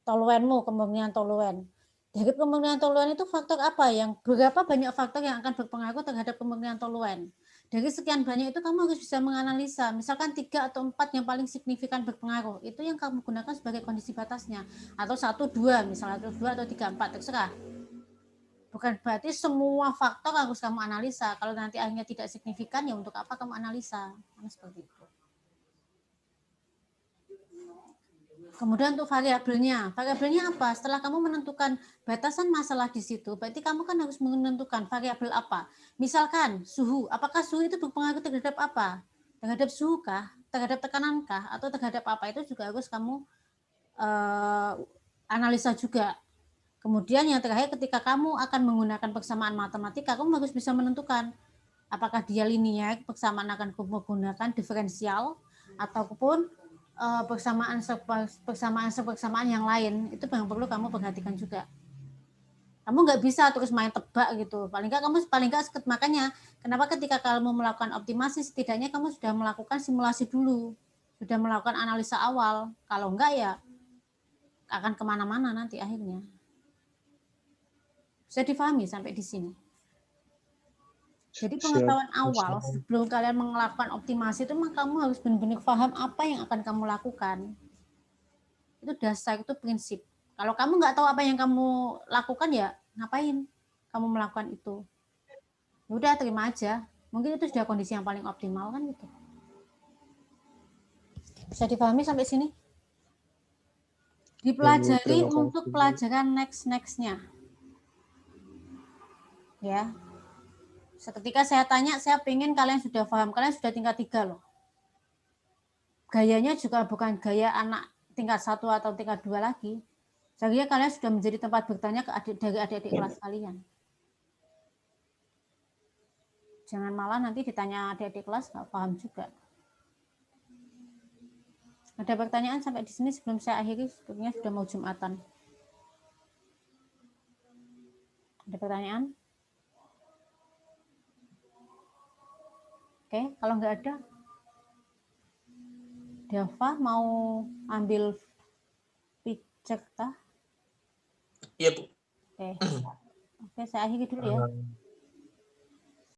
toluenmu, kemurnian toluen. Dari kemurnian toluen itu faktor apa yang berapa banyak faktor yang akan berpengaruh terhadap kemurnian toluen. Dari sekian banyak itu kamu harus bisa menganalisa, misalkan 3 atau 4 yang paling signifikan berpengaruh, itu yang kamu gunakan sebagai kondisi batasnya, atau 1, 2 misalnya, 2 atau 3, 4, terserah. Bukan berarti semua faktor harus kamu analisa, kalau nanti akhirnya tidak signifikan, ya untuk apa kamu analisa, seperti itu. Kemudian untuk variabelnya apa? Setelah kamu menentukan batasan masalah di situ, berarti kamu kan harus menentukan variabel apa. Misalkan suhu, apakah suhu itu berpengaruh terhadap apa? Terhadap suhu kah? Terhadap tekanan kah? Atau terhadap apa? Itu juga harus kamu analisa juga. Kemudian yang terakhir, ketika kamu akan menggunakan persamaan matematika, kamu harus bisa menentukan apakah dia linear, persamaan akan menggunakan diferensial, ataupun persamaan yang lain. Itu yang perlu kamu perhatikan juga. Kamu nggak bisa terus main tebak gitu. Paling nggak makanya kenapa ketika kamu melakukan optimasi, setidaknya kamu sudah melakukan simulasi dulu, sudah melakukan analisa awal. Kalau enggak ya akan kemana-mana nanti akhirnya. Bisa difahami sampai di sini. Jadi pengetahuan awal sebelum kalian melakukan optimasi itu kamu harus benar-benar paham apa yang akan kamu lakukan. Itu dasar, itu prinsip. Kalau kamu nggak tahu apa yang kamu lakukan, ya ngapain kamu melakukan itu? Udah terima aja. Mungkin itu sudah kondisi yang paling optimal kan gitu. Bisa dipahami sampai sini? Dipelajari untuk pelajaran next-nya. Ya. Seketika saya tanya, saya pengen kalian sudah paham. Kalian sudah tingkat 3 loh. Gayanya juga bukan gaya anak tingkat 1 atau tingkat 2 lagi. Jadi kalian sudah menjadi tempat bertanya dari adik-adik kelas kalian. Jangan malah nanti ditanya adik-adik kelas nggak paham juga. Ada pertanyaan sampai di sini sebelum saya akhiri? Sepertinya sudah mau Jumatan. Ada pertanyaan? Oke, kalau nggak ada, Dava mau ambil picture tah? Iya, Bu. Oke, saya akhiri dulu ya.